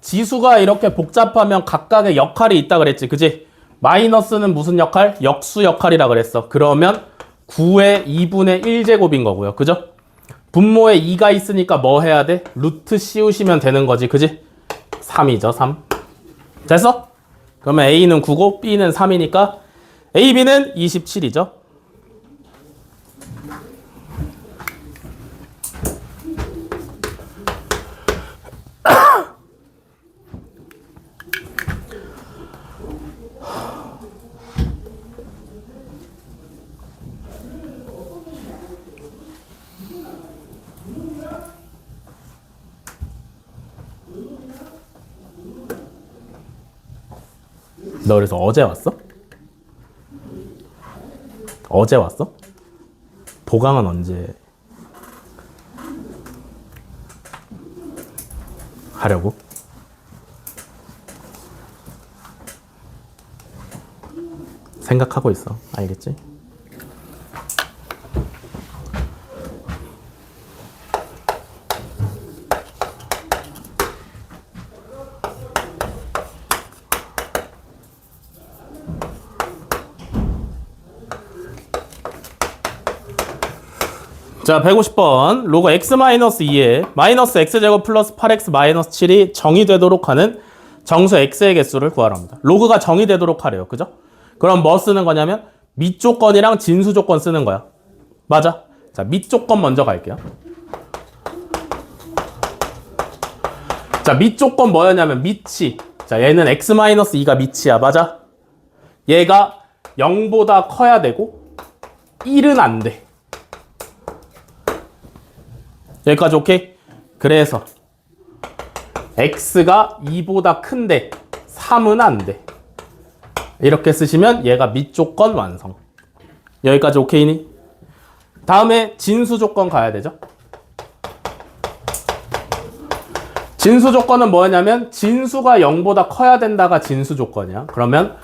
Speaker 1: 지수가 이렇게 복잡하면 각각의 역할이 있다 그랬지. 그지? 마이너스는 무슨 역할? 역수 역할이라 그랬어. 그러면 9의 2분의 1제곱인 거고요. 그죠? 분모에 2가 있으니까 뭐 해야 돼? 루트 씌우시면 되는 거지. 그지? 3이죠. 3. 됐어? 그러면 A는 9고 B는 3이니까 A, B는 27이죠. 너 그래서 어제 왔어? 어제 왔어? 보강은 언제 하려고? 생각하고 있어. 알겠지? 자, 150번 로그 x-2에 마이너스 x제곱 플러스 8x 마이너스 7이 정의되도록 하는 정수 x의 개수를 구하랍니다. 로그가 정의되도록 하래요. 그죠? 그럼 뭐 쓰는 거냐면 밑조건이랑 진수조건 쓰는 거야. 맞아. 자, 밑조건 먼저 갈게요. 자, 밑조건 뭐였냐면 밑이. 자, 얘는 x-2가 밑이야. 맞아? 얘가 0보다 커야 되고 1은 안 돼. 여기까지 오케이? 그래서 x가 2보다 큰데 3은 안 돼. 이렇게 쓰시면 얘가 밑조건 완성. 여기까지 오케이니? 다음에 진수조건 가야 되죠. 진수조건은 뭐냐면 진수가 0보다 커야 된다가 진수조건이야. 그러면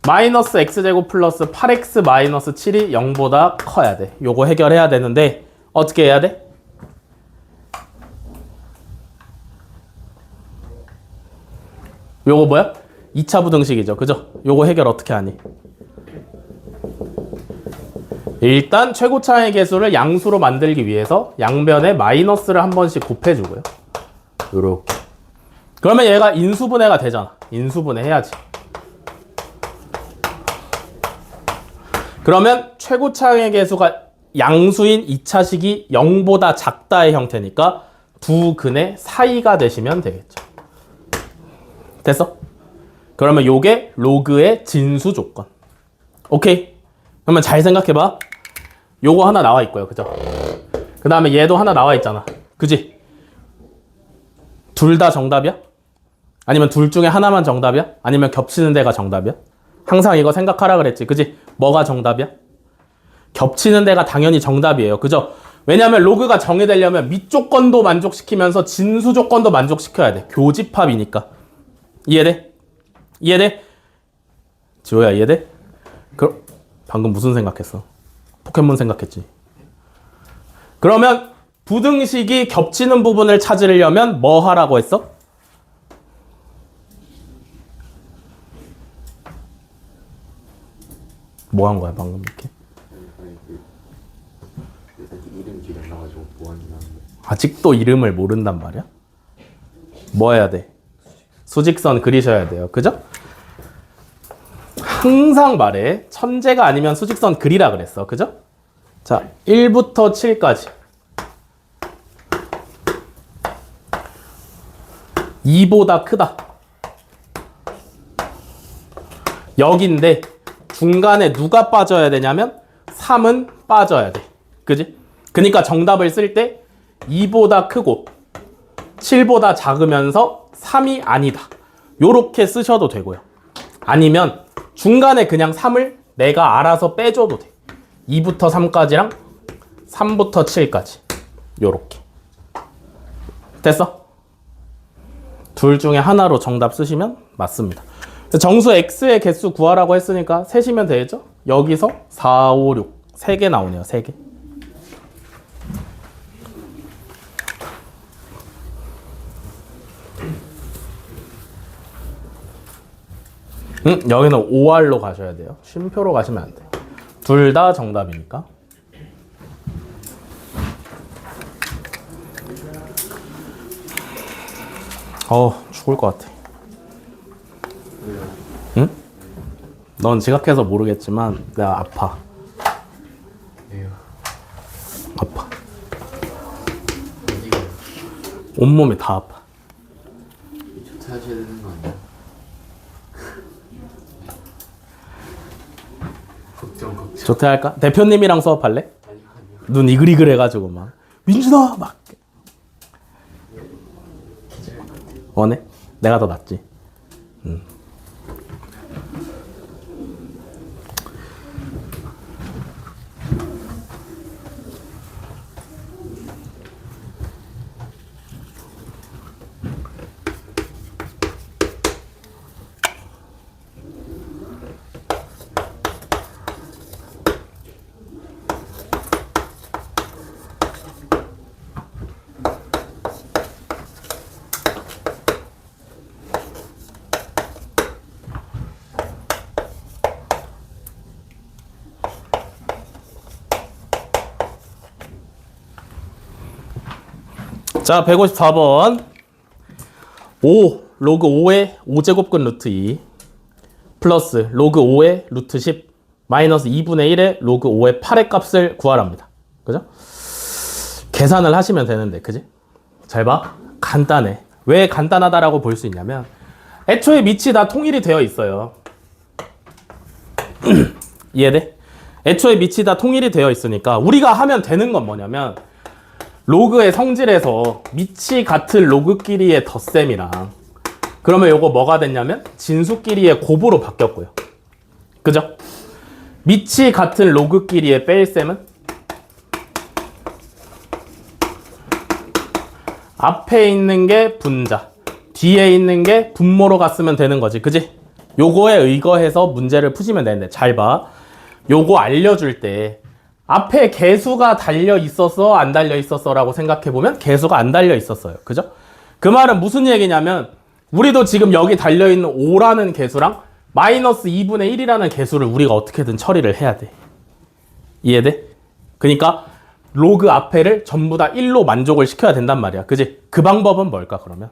Speaker 1: 마이너스 x제곱 플러스 8x 마이너스 7이 0보다 커야 돼. 요거 해결해야 되는데 어떻게 해야 돼? 요거 뭐야? 2차 부등식이죠. 그죠? 요거 해결 어떻게 하니? 일단 최고차의 개수를 양수로 만들기 위해서 양변에 마이너스를 한 번씩 곱해주고요. 요렇게. 그러면 얘가 인수분해가 되잖아. 인수분해 해야지. 그러면 최고차의 개수가 양수인 2차식이 0보다 작다의 형태니까 두 근의 사이가 되시면 되겠죠. 됐어? 그러면 요게 로그의 진수 조건. 오케이? 그러면 잘 생각해봐. 요거 하나 나와 있고요. 그죠? 그 다음에 얘도 하나 나와 있잖아. 그지? 둘 다 정답이야? 아니면 둘 중에 하나만 정답이야? 아니면 겹치는 데가 정답이야? 항상 이거 생각하라 그랬지. 그지? 뭐가 정답이야? 겹치는 데가 당연히 정답이에요. 그죠? 왜냐면 로그가 정의되려면 밑조건도 만족시키면서 진수 조건도 만족시켜야 돼. 교집합이니까. 이해돼? 이해돼? 지호야 이해돼? 그럼 방금 무슨 생각했어? 포켓몬 생각했지. 그러면 부등식이 겹치는 부분을 찾으려면 뭐 하라고 했어? 뭐 한 거야 방금 이렇게?
Speaker 3: 이름 기억 나가지고 뭐하긴 하는데.
Speaker 1: 아직도 이름을 모른단 말이야? 뭐 해야 돼? 수직선 그리셔야 돼요. 그죠? 항상 말해. 천재가 아니면 수직선 그리라 그랬어. 그죠? 자, 1부터 7까지. 2보다 크다. 여기인데 중간에 누가 빠져야 되냐면 3은 빠져야 돼. 그지? 그러니까 정답을 쓸 때 2보다 크고 7보다 작으면서 3이 아니다. 요렇게 쓰셔도 되고요. 아니면 중간에 그냥 3을 내가 알아서 빼줘도 돼. 2부터 3까지랑 3부터 7까지. 요렇게. 됐어? 둘 중에 하나로 정답 쓰시면 맞습니다. 정수 x의 개수 구하라고 했으니까 세시면 되겠죠? 여기서 4, 5, 6. 3개 나오네요. 3개. 여기는 5R로 가셔야 돼요. 쉼표로 가시면 안 돼요. 둘 다 정답이니까. 죽을 것 같아. 응? 넌 지각해서 모르겠지만 내가 아파.
Speaker 3: 왜요?
Speaker 1: 아파. 온몸이 다 아파.
Speaker 3: 조퇴 하셔야 되는 거 아니야? 걱정.
Speaker 1: 조퇴할까? 대표님이랑 수업할래?
Speaker 3: 아니요.
Speaker 1: 눈 이글이글 해가지고 막 민준아 막 원해? 내가 더 낫지. 자, 154번 5 로그 5의 5제곱근 루트 2 플러스 로그 5의 루트 10 마이너스 2분의 1의 로그 5의 8의 값을 구하랍니다. 그죠? 계산을 하시면 되는데, 그지? 잘 봐. 간단해. 왜 간단하다라고 볼 수 있냐면 애초에 밑이 다 통일이 되어 있어요. 이해돼? 애초에 밑이 다 통일이 되어 있으니까 우리가 하면 되는 건 뭐냐면 로그의 성질에서 밑이 같은 로그끼리의 덧셈이랑 그러면 요거 뭐가 됐냐면 진수끼리의 곱으로 바뀌었고요. 그죠? 밑이 같은 로그끼리의 뺄셈은 앞에 있는 게 분자, 뒤에 있는 게 분모로 갔으면 되는 거지. 그지? 요거에 의거해서 문제를 푸시면 되는데 잘 봐. 요거 알려줄 때 앞에 개수가 달려 있었어, 안 달려 있었어 라고 생각해보면 개수가 안 달려 있었어요. 그죠? 그 말은 무슨 얘기냐면 우리도 지금 여기 달려있는 5라는 개수랑 마이너스 2분의 1이라는 개수를 우리가 어떻게든 처리를 해야 돼. 이해돼? 그러니까 로그 앞에를 전부 다 1로 만족을 시켜야 된단 말이야. 그지? 그 방법은 뭘까 그러면?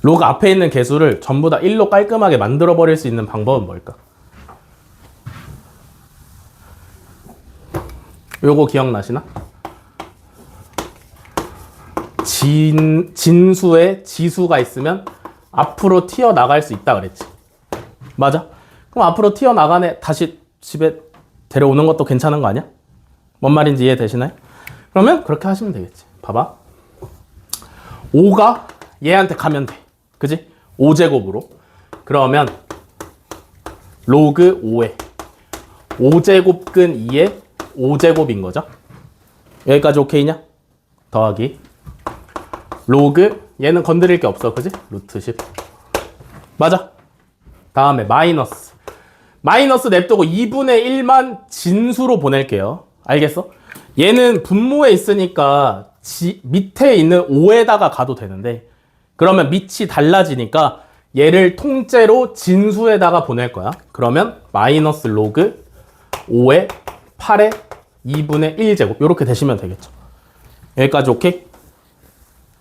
Speaker 1: 로그 앞에 있는 개수를 전부 다 1로 깔끔하게 만들어 버릴 수 있는 방법은 뭘까? 요거 기억나시나? 진수에 지수가 있으면 앞으로 튀어나갈 수 있다 그랬지. 맞아? 그럼 앞으로 튀어나가네 다시 집에 데려오는 것도 괜찮은 거 아니야? 뭔 말인지 이해되시나요? 그러면 그렇게 하시면 되겠지. 봐봐. 5가 얘한테 가면 돼. 그지? 5제곱으로. 그러면 로그 5에 5제곱근 2에 5제곱인 거죠. 여기까지 오케이냐? 더하기 로그 얘는 건드릴 게 없어. 그지? 루트 10 맞아. 다음에 마이너스 냅두고 2분의 1만 진수로 보낼게요. 알겠어? 얘는 분모에 있으니까 밑에 있는 5에다가 가도 되는데 그러면 밑이 달라지니까 얘를 통째로 진수에다가 보낼 거야. 그러면 마이너스 로그 5에 8에 2분의 1제곱 이렇게 되시면 되겠죠. 여기까지 오케이?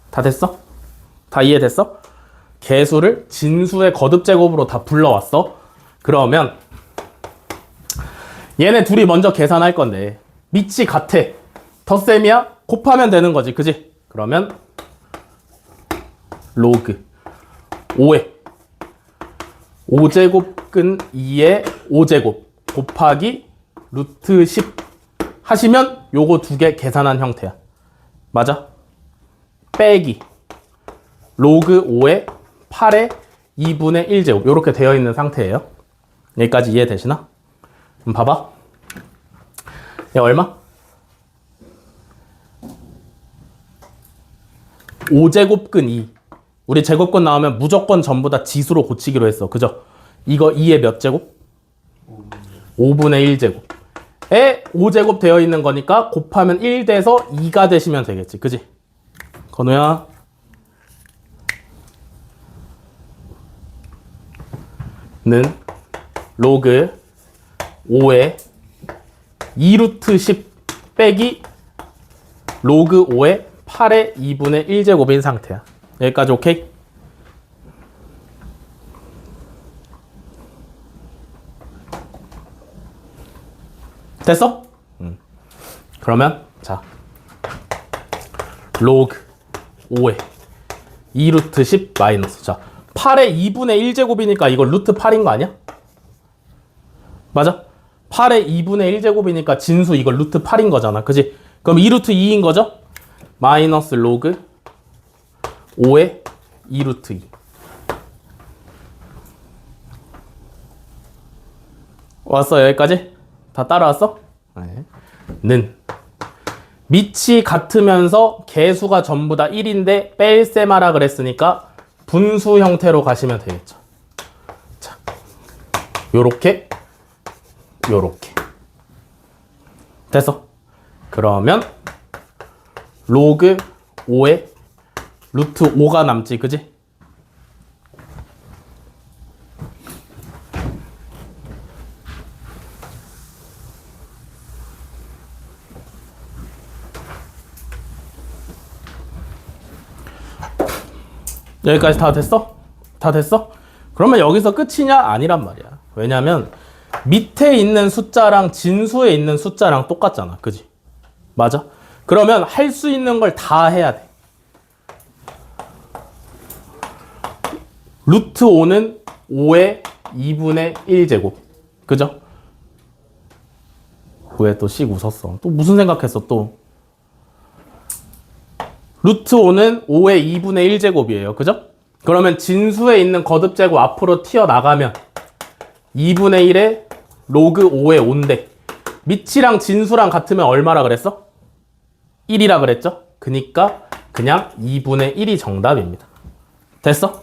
Speaker 1: 다 됐어? 다 이해됐어? 개수를 진수의 거듭제곱으로 다 불러왔어. 그러면 얘네 둘이 먼저 계산할 건데 밑이 같아. 덧셈이야? 곱하면 되는 거지. 그지? 그러면 로그 5의 5제곱근 2의 5제곱 곱하기 루트 10 하시면 요거 두 개 계산한 형태야. 맞아? 빼기 로그 5의 8의 2분의 1제곱 요렇게 되어 있는 상태예요. 여기까지 이해되시나? 그럼 봐봐. 얘 얼마? 5제곱근 2. 우리 제곱근 나오면 무조건 전부 다 지수로 고치기로 했어. 그죠? 이거 2의 몇 제곱? 5분의 1제곱에 5제곱 되어 있는 거니까 곱하면 1 돼서 2가 되시면 되겠지. 그지? 건우야. 는 로그 5의 2루트 10 빼기 로그 5의 8의 2분의 1제곱인 상태야. 여기까지 오케이? 됐어? 그러면 자 로그 5의 2루트 10 마이너스 자 8의 2분의 1제곱이니까 이거 루트 8인 거 아니야? 맞아? 8의 2분의 1제곱이니까 진수 이거 루트 8인 거잖아. 그지? 그럼 2루트 2인 거죠? 마이너스 로그 5의 2루트 2 왔어? 여기까지? 다 따라왔어? 네. 는 밑이 같으면서 개수가 전부 다 1인데 뺄셈하라 그랬으니까 분수 형태로 가시면 되겠죠. 자, 요렇게 요렇게 됐어. 그러면 로그 5에 루트 5가 남지. 그지? 여기까지 다 됐어? 다 됐어? 그러면 여기서 끝이냐? 아니란 말이야. 왜냐면 밑에 있는 숫자랑 진수에 있는 숫자랑 똑같잖아. 그지? 맞아? 그러면 할 수 있는 걸 다 해야 돼. 루트 5는 5의 2분의 1제곱. 그죠? 왜 또 씩 웃었어? 또 무슨 생각했어 또? 루트 5는 5의 2분의 1제곱이에요. 그죠? 그러면 진수에 있는 거듭제곱 앞으로 튀어나가면 2분의 1에 로그 5의 5인데 밑이랑 진수랑 같으면 얼마라 그랬어? 1이라 그랬죠? 그니까 그냥 2분의 1이 정답입니다. 됐어?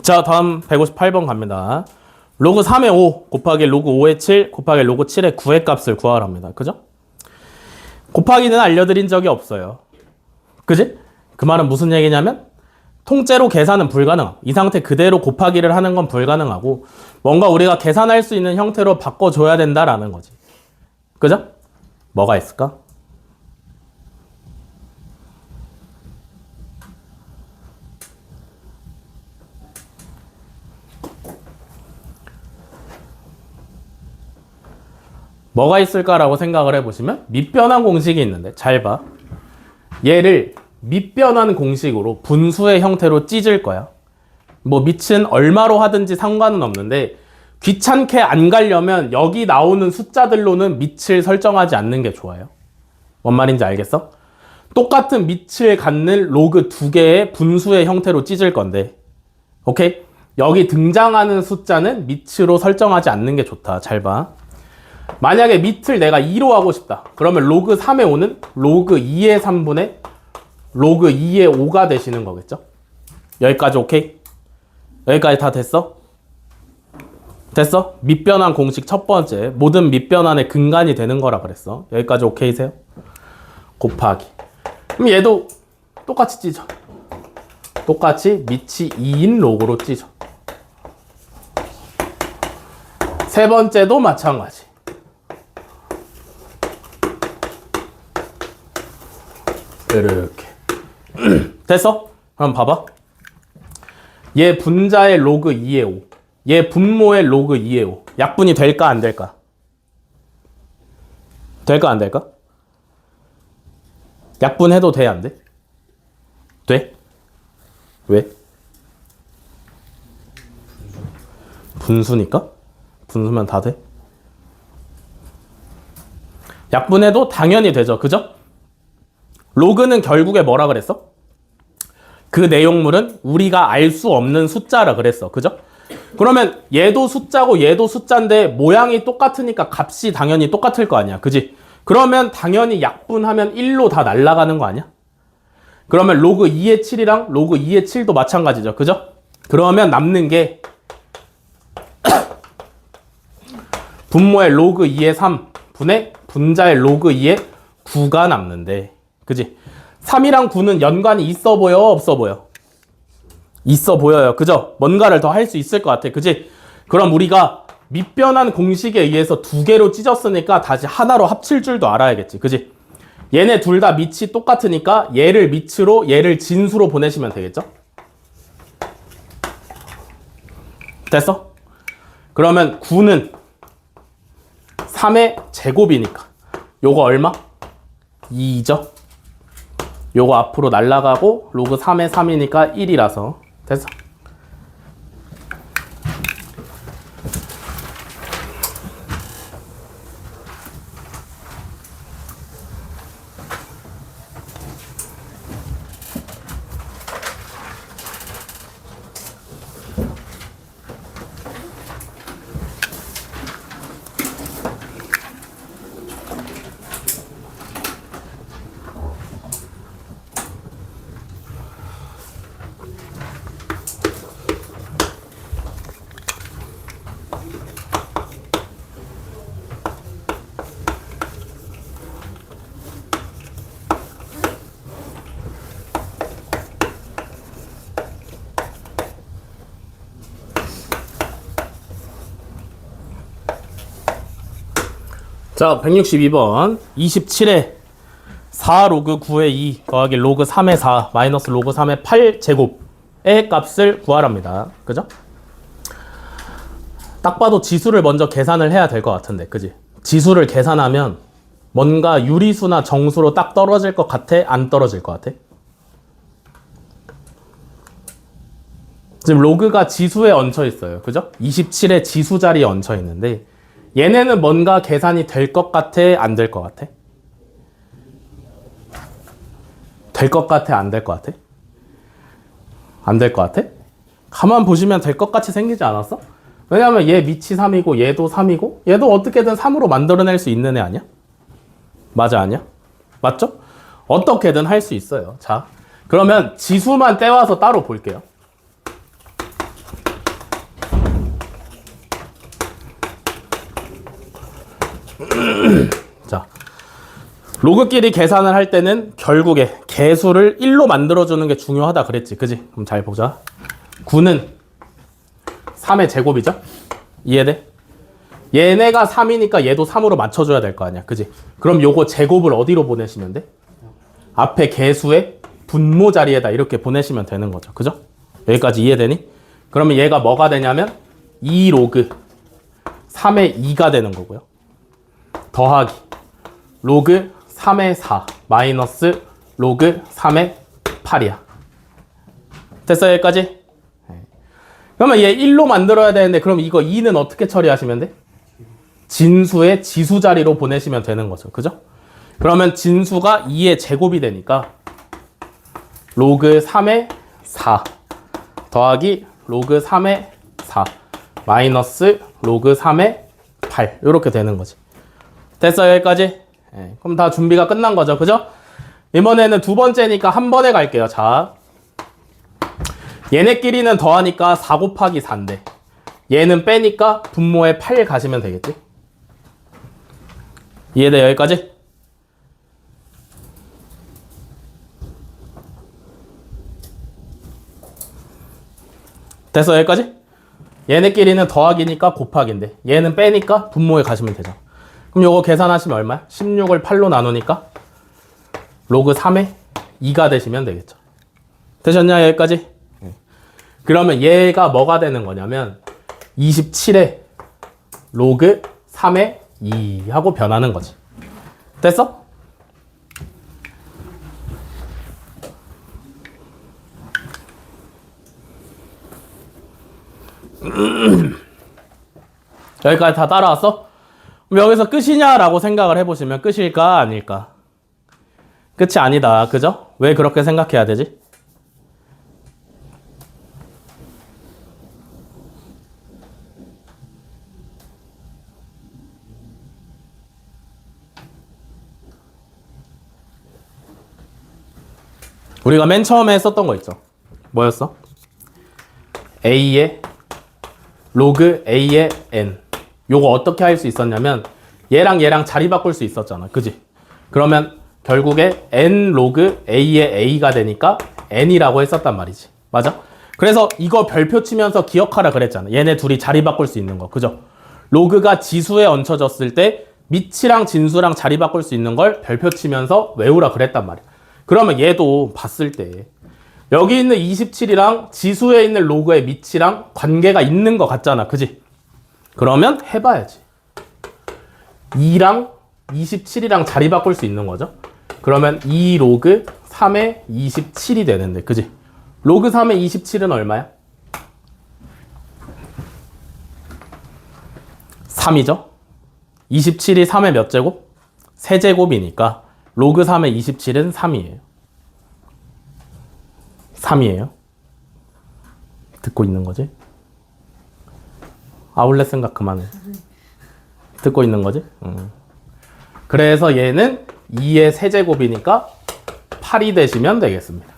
Speaker 1: 자, 다음 158번 갑니다. 로그 3의 5 곱하기 로그 5의 7 곱하기 로그 7의 9의 값을 구하랍니다. 그죠? 곱하기는 알려드린 적이 없어요. 그지? 그 말은 무슨 얘기냐면 통째로 계산은 불가능하고 이 상태 그대로 곱하기를 하는 건 불가능하고 뭔가 우리가 계산할 수 있는 형태로 바꿔줘야 된다라는 거지. 그죠? 뭐가 있을까? 뭐가 있을까라고 생각을 해보시면 밑변환 공식이 있는데 잘 봐. 얘를 밑변환 공식으로 분수의 형태로 찢을 거야. 뭐 밑은 얼마로 하든지 상관은 없는데 귀찮게 안 가려면 여기 나오는 숫자들로는 밑을 설정하지 않는 게 좋아요. 뭔 말인지 알겠어? 똑같은 밑을 갖는 로그 두 개의 분수의 형태로 찢을 건데 오케이? 여기 등장하는 숫자는 밑으로 설정하지 않는 게 좋다. 잘 봐. 만약에 밑을 내가 2로 하고 싶다. 그러면 로그 3의 5는 로그 2의 3분의 로그 2의 5가 되시는 거겠죠? 여기까지 오케이? 여기까지 다 됐어? 됐어? 밑변환 공식 첫 번째. 모든 밑변환의 근간이 되는 거라 그랬어. 여기까지 오케이세요? 곱하기. 그럼 얘도 똑같이 찢어. 똑같이 밑이 2인 로그로 찢어. 세 번째도 마찬가지. 이렇게. 됐어? 그럼 봐봐. 얘 분자의 로그 2의 5. 얘 분모의 로그 2의 5. 약분이 될까 안 될까? 될까 안 될까? 약분해도 돼 안 돼? 돼? 왜? 분수니까? 분수면 다 돼? 약분해도 당연히 되죠. 그죠? 로그는 결국에 뭐라 그랬어? 그 내용물은 우리가 알 수 없는 숫자라 그랬어. 그죠? 그러면 얘도 숫자고 얘도 숫자인데 모양이 똑같으니까 값이 당연히 똑같을 거 아니야. 그지? 그러면 당연히 약분하면 1로 다 날아가는 거 아니야? 그러면 로그 2의 7이랑 로그 2의 7도 마찬가지죠. 그죠? 그러면 남는 게 분모의 로그 2의 3 분의 분자의 로그 2의 9가 남는데. 그지? 3이랑 9는 연관이 있어 보여 없어 보여? 있어 보여요. 그죠? 뭔가를 더 할 수 있을 것 같아. 그지? 그럼 우리가 밑변환 공식에 의해서 두 개로 찢었으니까 다시 하나로 합칠 줄도 알아야겠지. 그지? 얘네 둘 다 밑이 똑같으니까 얘를 밑으로 얘를 진수로 보내시면 되겠죠? 됐어? 그러면 9는 3의 제곱이니까 요거 얼마? 2죠? 요거 앞으로 날라가고 로그 3의 3이니까 1이라서 됐어? 자, 162번 27에 4 로그 9의 2 더하기 로그 3의 4 마이너스 로그 3의 8 제곱의 값을 구하랍니다. 그죠? 딱 봐도 지수를 먼저 계산을 해야 될 것 같은데, 그지? 지수를 계산하면 뭔가 유리수나 정수로 딱 떨어질 것 같아? 안 떨어질 것 같아? 지금 로그가 지수에 얹혀 있어요. 그죠? 27의 지수 자리에 얹혀 있는데 얘네는 뭔가 계산이 될 것 같아? 안 될 것 같아? 될 것 같아? 안 될 것 같아? 안 될 것 같아? 가만 보시면 될 것 같이 생기지 않았어? 왜냐면 얘 밑이 3이고 얘도 3이고 얘도 어떻게든 3으로 만들어낼 수 있는 애 아니야? 맞아 아니야? 맞죠? 어떻게든 할 수 있어요. 자, 그러면 지수만 떼와서 따로 볼게요. 자, 로그끼리 계산을 할 때는 결국에 개수를 1로 만들어주는 게 중요하다 그랬지. 그지? 그럼 잘 보자. 9는 3의 제곱이죠? 이해돼? 얘네가 3이니까 얘도 3으로 맞춰줘야 될 거 아니야. 그지? 그럼 요거 제곱을 어디로 보내시면 돼? 앞에 개수의 분모 자리에다 이렇게 보내시면 되는 거죠. 그죠? 여기까지 이해되니? 그러면 얘가 뭐가 되냐면 2 로그 3의 2가 되는 거고요. 더하기 로그 3의 4 마이너스 로그 3의 8이야. 됐어요? 여기까지? 그러면 얘 1로 만들어야 되는데 그럼 이거 2는 어떻게 처리하시면 돼? 진수의 지수 자리로 보내시면 되는 거죠. 그죠? 그러면 진수가 2의 제곱이 되니까 로그 3의 4 더하기 로그 3의 4 마이너스 로그 3의 8 이렇게 되는 거지. 됐어요? 여기까지? 네, 그럼 다 준비가 끝난 거죠. 그죠? 이번에는 두 번째니까 한 번에 갈게요. 자, 얘네끼리는 더하니까 4 곱하기 4인데 얘는 빼니까 분모에 8 가시면 되겠지? 이해돼 여기까지? 됐어 여기까지? 얘네끼리는 더하기니까 곱하기인데 얘는 빼니까 분모에 가시면 되죠. 그럼 요거 계산하시면 얼마야? 16을 8로 나누니까 로그 3에 2가 되시면 되겠죠. 되셨냐 여기까지? 그러면 얘가 뭐가 되는 거냐면 27에 로그 3에 2 하고 변하는 거지. 됐어? 여기까지 다 따라왔어? 그럼 여기서 끝이냐라고 생각을 해보시면 끝일까 아닐까? 끝이 아니다. 그죠? 왜 그렇게 생각해야 되지? 우리가 맨 처음에 했었던 거 있죠? 뭐였어? A의 로그 A의 N. 요거 어떻게 할 수 있었냐면 얘랑 얘랑 자리 바꿀 수 있었잖아. 그지? 그러면 결국에 N 로그 A의 A가 되니까 N이라고 했었단 말이지. 맞아? 그래서 이거 별표 치면서 기억하라 그랬잖아. 얘네 둘이 자리 바꿀 수 있는 거. 그죠? 로그가 지수에 얹혀졌을 때 밑이랑 진수랑 자리 바꿀 수 있는 걸 별표 치면서 외우라 그랬단 말이야. 그러면 얘도 봤을 때 여기 있는 27이랑 지수에 있는 로그의 밑이랑 관계가 있는 것 같잖아. 그지? 그러면 해봐야지. 2랑 27이랑 자리 바꿀 수 있는 거죠. 그러면 2 로그 3의 27이 되는데. 그지? 로그 3의 27은 얼마야? 3이죠. 27이 3의 몇 제곱? 세제곱이니까 로그 3의 27은 3이에요. 3이에요. 듣고 있는 거지? 아울렛 생각 그만해. 듣고 있는 거지? 그래서 얘는 2의 세제곱이니까 8이 되시면 되겠습니다.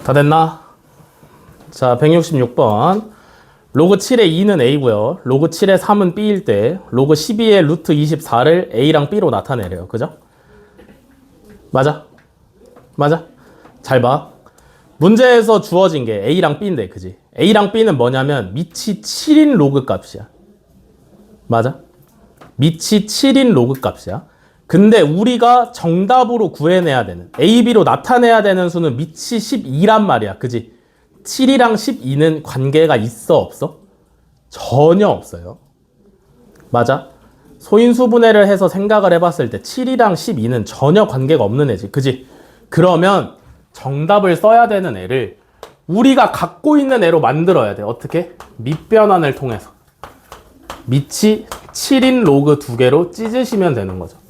Speaker 1: 다 됐나? 자, 166번. 로그 7의 2는 A고요. 로그 7의 3은 B일 때 로그 12의 루트 24를 A랑 B로 나타내래요. 그죠? 맞아? 맞아? 잘 봐. 문제에서 주어진 게 A랑 B인데, 그지? A랑 B는 뭐냐면 밑이 7인 로그 값이야. 맞아? 밑이 7인 로그 값이야. 근데 우리가 정답으로 구해내야 되는 A, B로 나타내야 되는 수는 밑이 12란 말이야. 그지? 7이랑 12는 관계가 있어 없어? 전혀 없어요. 맞아? 소인수분해를 해서 생각을 해봤을 때 7이랑 12는 전혀 관계가 없는 애지. 그지? 그러면 정답을 써야 되는 애를 우리가 갖고 있는 애로 만들어야 돼. 어떻게? 밑변환을 통해서. 밑이 7인 로그 두 개로 찢으시면 되는 거죠.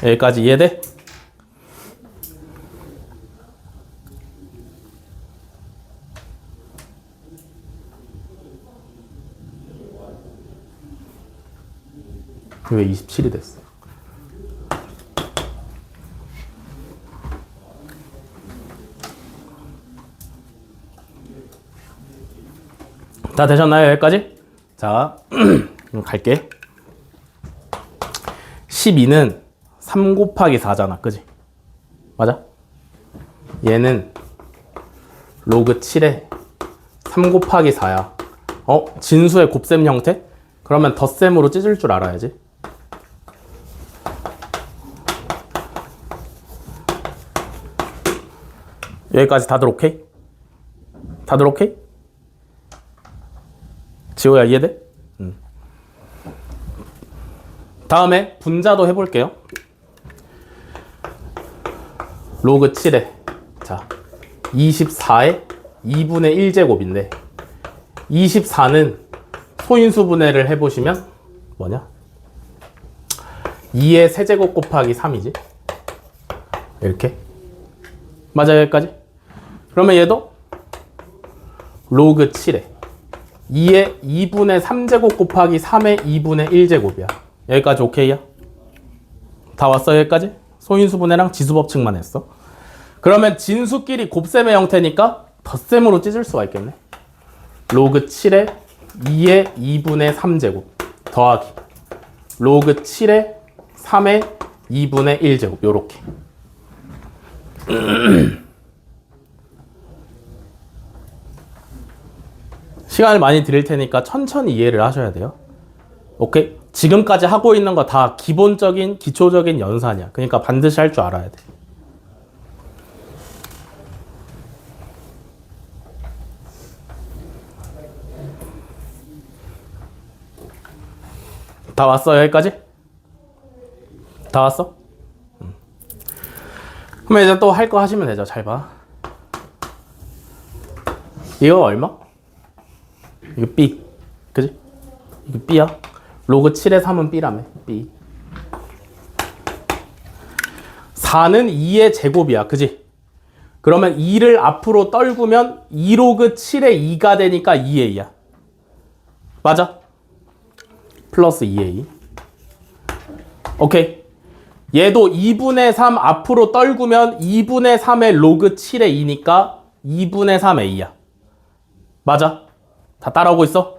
Speaker 1: 여기까지 이해돼? 왜 27이 됐어? 다 되셨나요? 여기까지? 자, 갈게. 12는 3 곱하기 4잖아. 그지? 맞아? 얘는 로그 7에 3 곱하기 4야. 진수의 곱셈 형태? 그러면 덧셈으로 찢을 줄 알아야지. 여기까지 다들 오케이? 다들 오케이? 지호야 이해돼? 다음에 분자도 해볼게요. 로그 7에 자 24에 2분의 1제곱인데 24는 소인수분해를 해보시면 뭐냐? 2의 세제곱 곱하기 3이지. 이렇게. 맞아요, 여기까지? 그러면 얘도 로그 7에 2의 2분의 3제곱 곱하기 3의 2분의 1제곱이야. 여기까지 오케이야? 다 왔어, 여기까지? 소인수분해랑 지수법칙만 했어. 그러면 진수끼리 곱셈의 형태니까 덧셈으로 찢을 수가 있겠네. 로그 7에 2의 2분의 3제곱 더하기 로그 7에 3의 2분의 1제곱 요렇게. 시간을 많이 드릴 테니까 천천히 이해를 하셔야 돼요. 오케이? 지금까지 하고 있는 거 다 기본적인 기초적인 연산이야. 그러니까 반드시 할 줄 알아야 돼. 다 왔어 여기까지? 다 왔어? 그럼 이제 또 할 거 하시면 되죠. 잘 봐. 이거 얼마? 이거 B. 그지? 이거 B야. 로그 7의 3은 B라며. B. 4는 2의 제곱이야. 그지? 그러면 2를 앞으로 떨구면 2로그 7의 2가 되니까 2A야. 맞아? 플러스 2A. 오케이. 얘도 2분의 3 앞으로 떨구면 2분의 3의 로그 7의 2니까 2분의 3A야. 맞아? 다 따라오고 있어?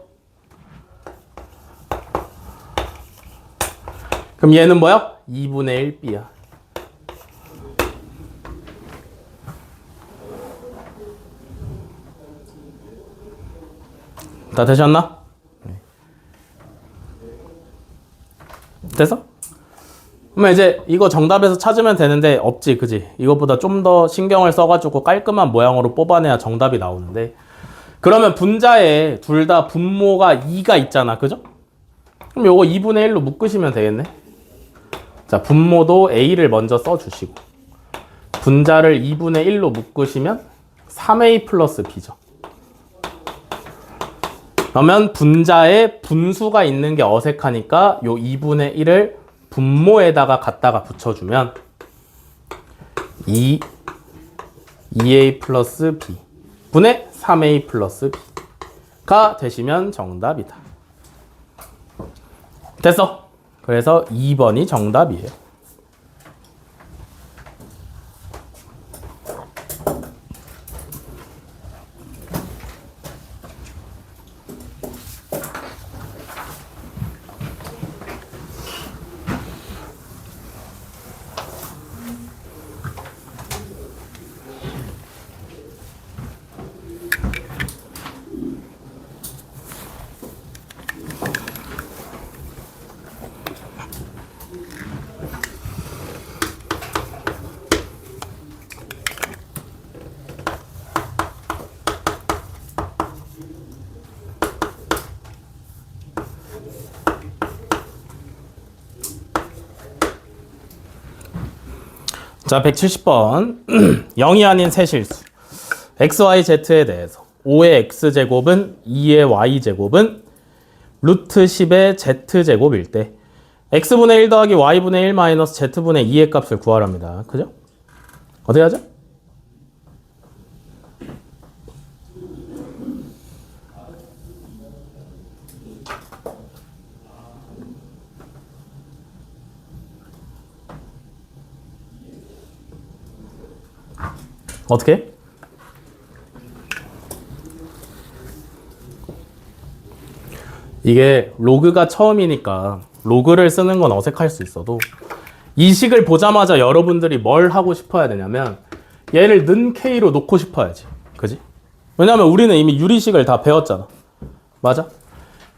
Speaker 1: 그럼 얘는 뭐야? 2분의 1B야. 다 되셨나? 됐어? 그러면 이제 이거 정답에서 찾으면 되는데 없지, 그지? 이것보다 좀 더 신경을 써가지고 깔끔한 모양으로 뽑아내야 정답이 나오는데, 그러면 분자에 둘 다 분모가 2가 있잖아, 그죠? 그럼 요거 2분의 1로 묶으시면 되겠네. 자, 분모도 A를 먼저 써주시고 분자를 2분의 1로 묶으시면 3A 플러스 B죠. 그러면 분자에 분수가 있는 게 어색하니까 요 2분의 1을 분모에다가 갖다가 붙여주면 2A 플러스 B 분의 3A 플러스 B가 되시면 정답이다. 됐어? 그래서 2번이 정답이에요. 자, 170번 0이 아닌 세 실수 XYZ에 대해서 5의 X제곱은 2의 Y제곱은 루트 10의 Z제곱일 때 X분의 1 더하기 Y분의 1 마이너스 Z분의 2의 값을 구하랍니다. 그죠? 어떻게 하죠? 어떻게? 이게 로그가 처음이니까 로그를 쓰는 건 어색할 수 있어도 이 식을 보자마자 여러분들이 뭘 하고 싶어야 되냐면 얘를 는 K로 놓고 싶어야지. 그지? 왜냐면 우리는 이미 유리식을 다 배웠잖아. 맞아?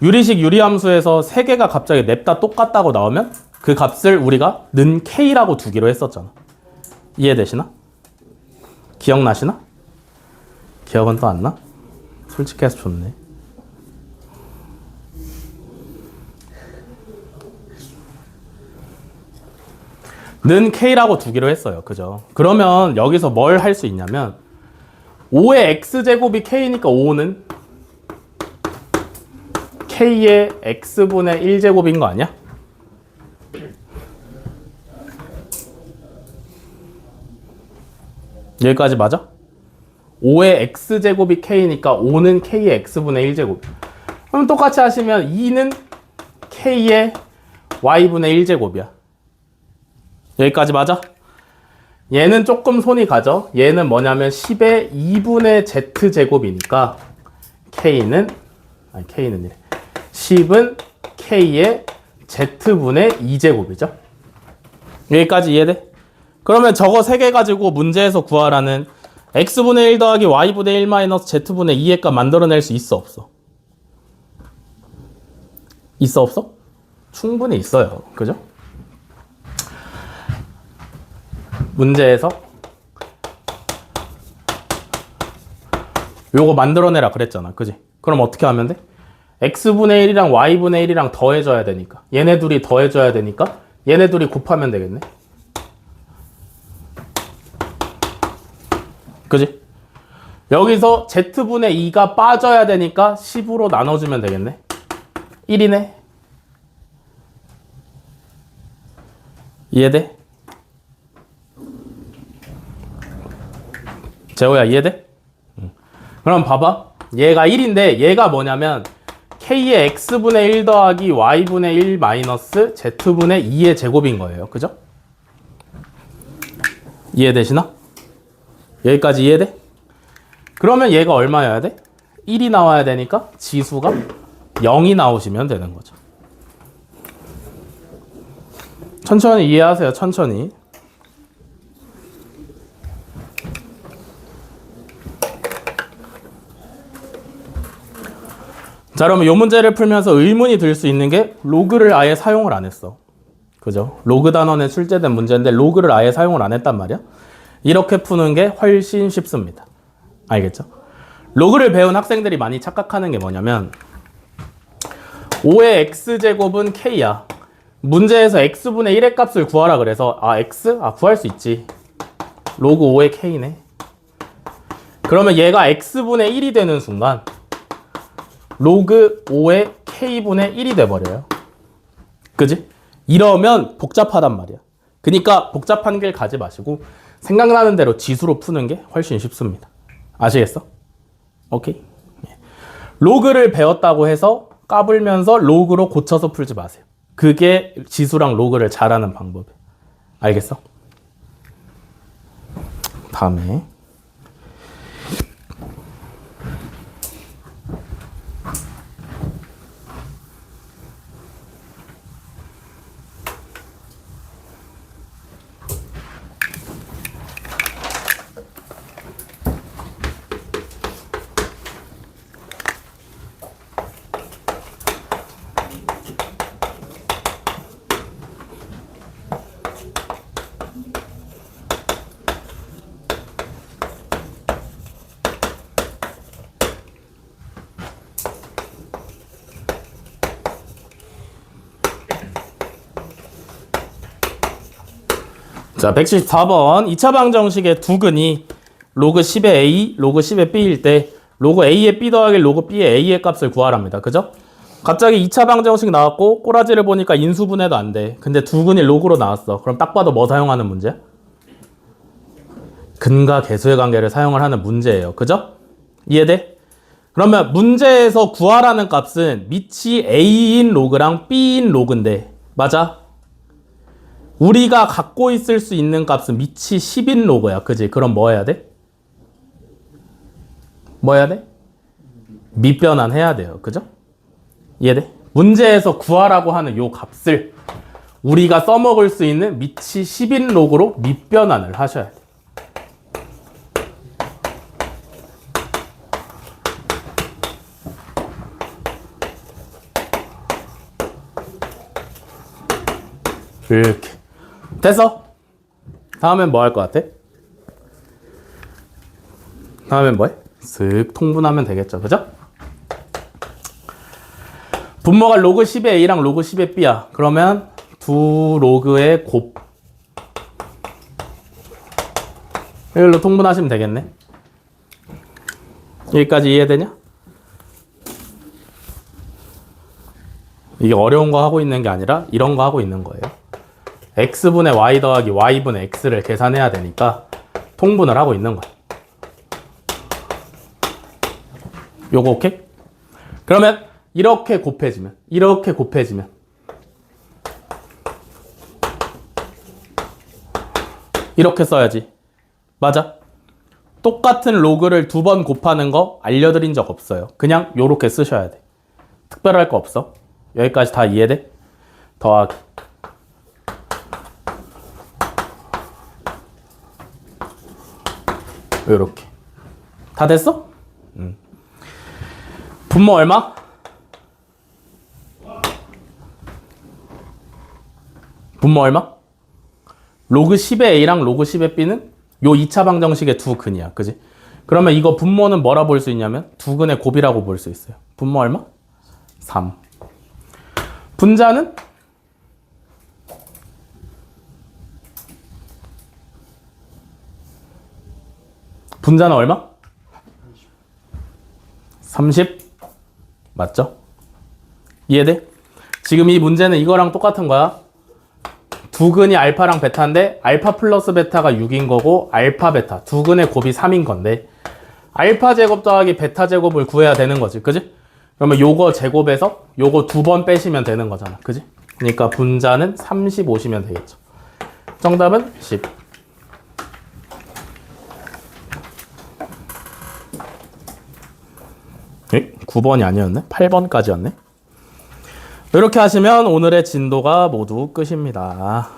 Speaker 1: 유리식 유리함수에서 세 개가 갑자기 냅다 똑같다고 나오면 그 값을 우리가 는 K라고 두기로 했었잖아. 이해되시나? 기억나시나? 기억은 또 안 나? 솔직해서 좋네. 는 K라고 두기로 했어요. 그죠? 그러면 여기서 뭘 할 수 있냐면 5의 X제곱이 K니까 5는 K의 X분의 1제곱인 거 아니야? 여기까지 맞아? 5의 X제곱이 K니까 5는 K의 X분의 1제곱. 그럼 똑같이 하시면 2는 K의 Y분의 1제곱이야. 여기까지 맞아? 얘는 조금 손이 가죠? 얘는 뭐냐면 10의 2분의 Z제곱이니까 K는 이래. 10은 K의 Z분의 2제곱이죠? 여기까지 이해돼? 그러면 저거 3개 가지고 문제에서 구하라는 X분의 1 더하기 Y분의 1 마이너스 Z분의 2의 값 만들어낼 수 있어 없어? 있어 없어? 충분히 있어요. 그죠? 문제에서 요거 만들어내라 그랬잖아. 그지? 그럼 어떻게 하면 돼? X분의 1이랑 Y분의 1이랑 더해줘야 되니까 얘네 둘이 더해줘야 되니까 얘네 둘이 곱하면 되겠네. 그지? 여기서 Z분의 2가 빠져야 되니까 10으로 나눠주면 되겠네. 1이네. 이해돼? 재호야 이해돼? 그럼 봐봐. 얘가 1인데 얘가 뭐냐면 K의 X분의 1 더하기 Y분의 1 마이너스 Z분의 2의 제곱인 거예요. 그죠? 이해되시나? 여기까지 이해돼? 그러면 얘가 얼마여야 돼? 1이 나와야 되니까 지수가 0이 나오시면 되는 거죠. 천천히 이해하세요. 천천히. 자, 그러면 이 문제를 풀면서 의문이 들 수 있는 게 로그를 아예 사용을 안 했어. 그죠? 로그 단원에 출제된 문제인데 로그를 아예 사용을 안 했단 말이야. 이렇게 푸는 게 훨씬 쉽습니다. 알겠죠? 로그를 배운 학생들이 많이 착각하는 게 뭐냐면 5의 x제곱은 k야. 문제에서 x분의 1의 값을 구하라 그래서 x? 구할 수 있지. 로그 5의 k네. 그러면 얘가 x분의 1이 되는 순간 로그 5의 k분의 1이 돼버려요. 그지? 이러면 복잡하단 말이야. 그러니까 복잡한 길 가지 마시고 생각나는 대로 지수로 푸는 게 훨씬 쉽습니다. 아시겠어? 오케이? 로그를 배웠다고 해서 까불면서 로그로 고쳐서 풀지 마세요. 그게 지수랑 로그를 잘하는 방법이에요. 알겠어? 다음에 자, 114번 2차 방정식의 두 근이 로그 10의 a, 로그 10의 b일 때 로그 a의 b 더하기 로그 b의 a의 값을 구하랍니다. 그죠? 갑자기 2차 방정식 나왔고 꼬라지를 보니까 인수분해도 안 돼. 근데 두 근이 로그로 나왔어. 그럼 딱 봐도 뭐 사용하는 문제야? 근과 계수의 관계를 사용을 하는 문제예요. 그죠? 이해돼? 그러면 문제에서 구하라는 값은 밑이 a인 로그랑 b인 로그인데 맞아? 우리가 갖고 있을 수 있는 값은 밑이 10인 로그야. 그지? 그럼 뭐 해야 돼? 뭐 해야 돼? 밑변환 해야 돼요. 그죠? 이해돼? 문제에서 구하라고 하는 요 값을 우리가 써먹을 수 있는 밑이 10인 로그로 밑변환을 하셔야 돼. 이렇게. 됐어? 다음엔 뭐 할 것 같아? 다음엔 뭐 해? 슥 통분하면 되겠죠. 그죠? 분모가 로그 10의 a랑 로그 10의 b야. 그러면 두 로그의 곱 이걸로 통분하시면 되겠네. 여기까지 이해되냐? 이게 어려운 거 하고 있는 게 아니라 이런 거 하고 있는 거예요. x분의 y 더하기 y분의 x를 계산해야 되니까 통분을 하고 있는 거야. 요거 오케이? 그러면 이렇게 곱해지면 이렇게 써야지. 맞아? 똑같은 로그를 2번 곱하는 거 알려드린 적 없어요. 그냥 요렇게 쓰셔야 돼. 특별할 거 없어. 여기까지 다 이해돼? 더하기 요렇게 다 됐어? 분모 얼마? 분모 얼마? 로그 10의 A랑 로그 10의 B는 요 2차 방정식의 두 근이야. 그지? 그러면 이거 분모는 뭐라 볼 수 있냐면 두 근의 곱이라고 볼 수 있어요. 분모 얼마? 3. 분자는? 분자는 얼마? 30. 맞죠? 이해돼? 지금 이 문제는 이거랑 똑같은 거야. 두 근이 알파랑 베타인데 알파 플러스 베타가 6인 거고 알파 베타 두 근의 곱이 3인 건데 알파 제곱 더하기 베타 제곱을 구해야 되는 거지. 그지? 그러면 요거 제곱에서 요거 2번 빼시면 되는 거잖아. 그지? 그러니까 분자는 30 오시면 되겠죠. 정답은 10. 에? 9번이 아니었네? 8번까지였네? 이렇게 하시면 오늘의 진도가 모두 끝입니다.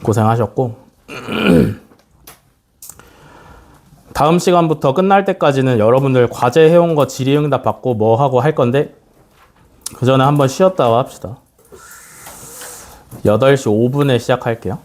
Speaker 1: 고생하셨고 다음 시간부터 끝날 때까지는 여러분들 과제 해온 거 질의응답 받고 뭐 하고 할 건데 그 전에 한번 쉬었다가 합시다. 8시 5분에 시작할게요.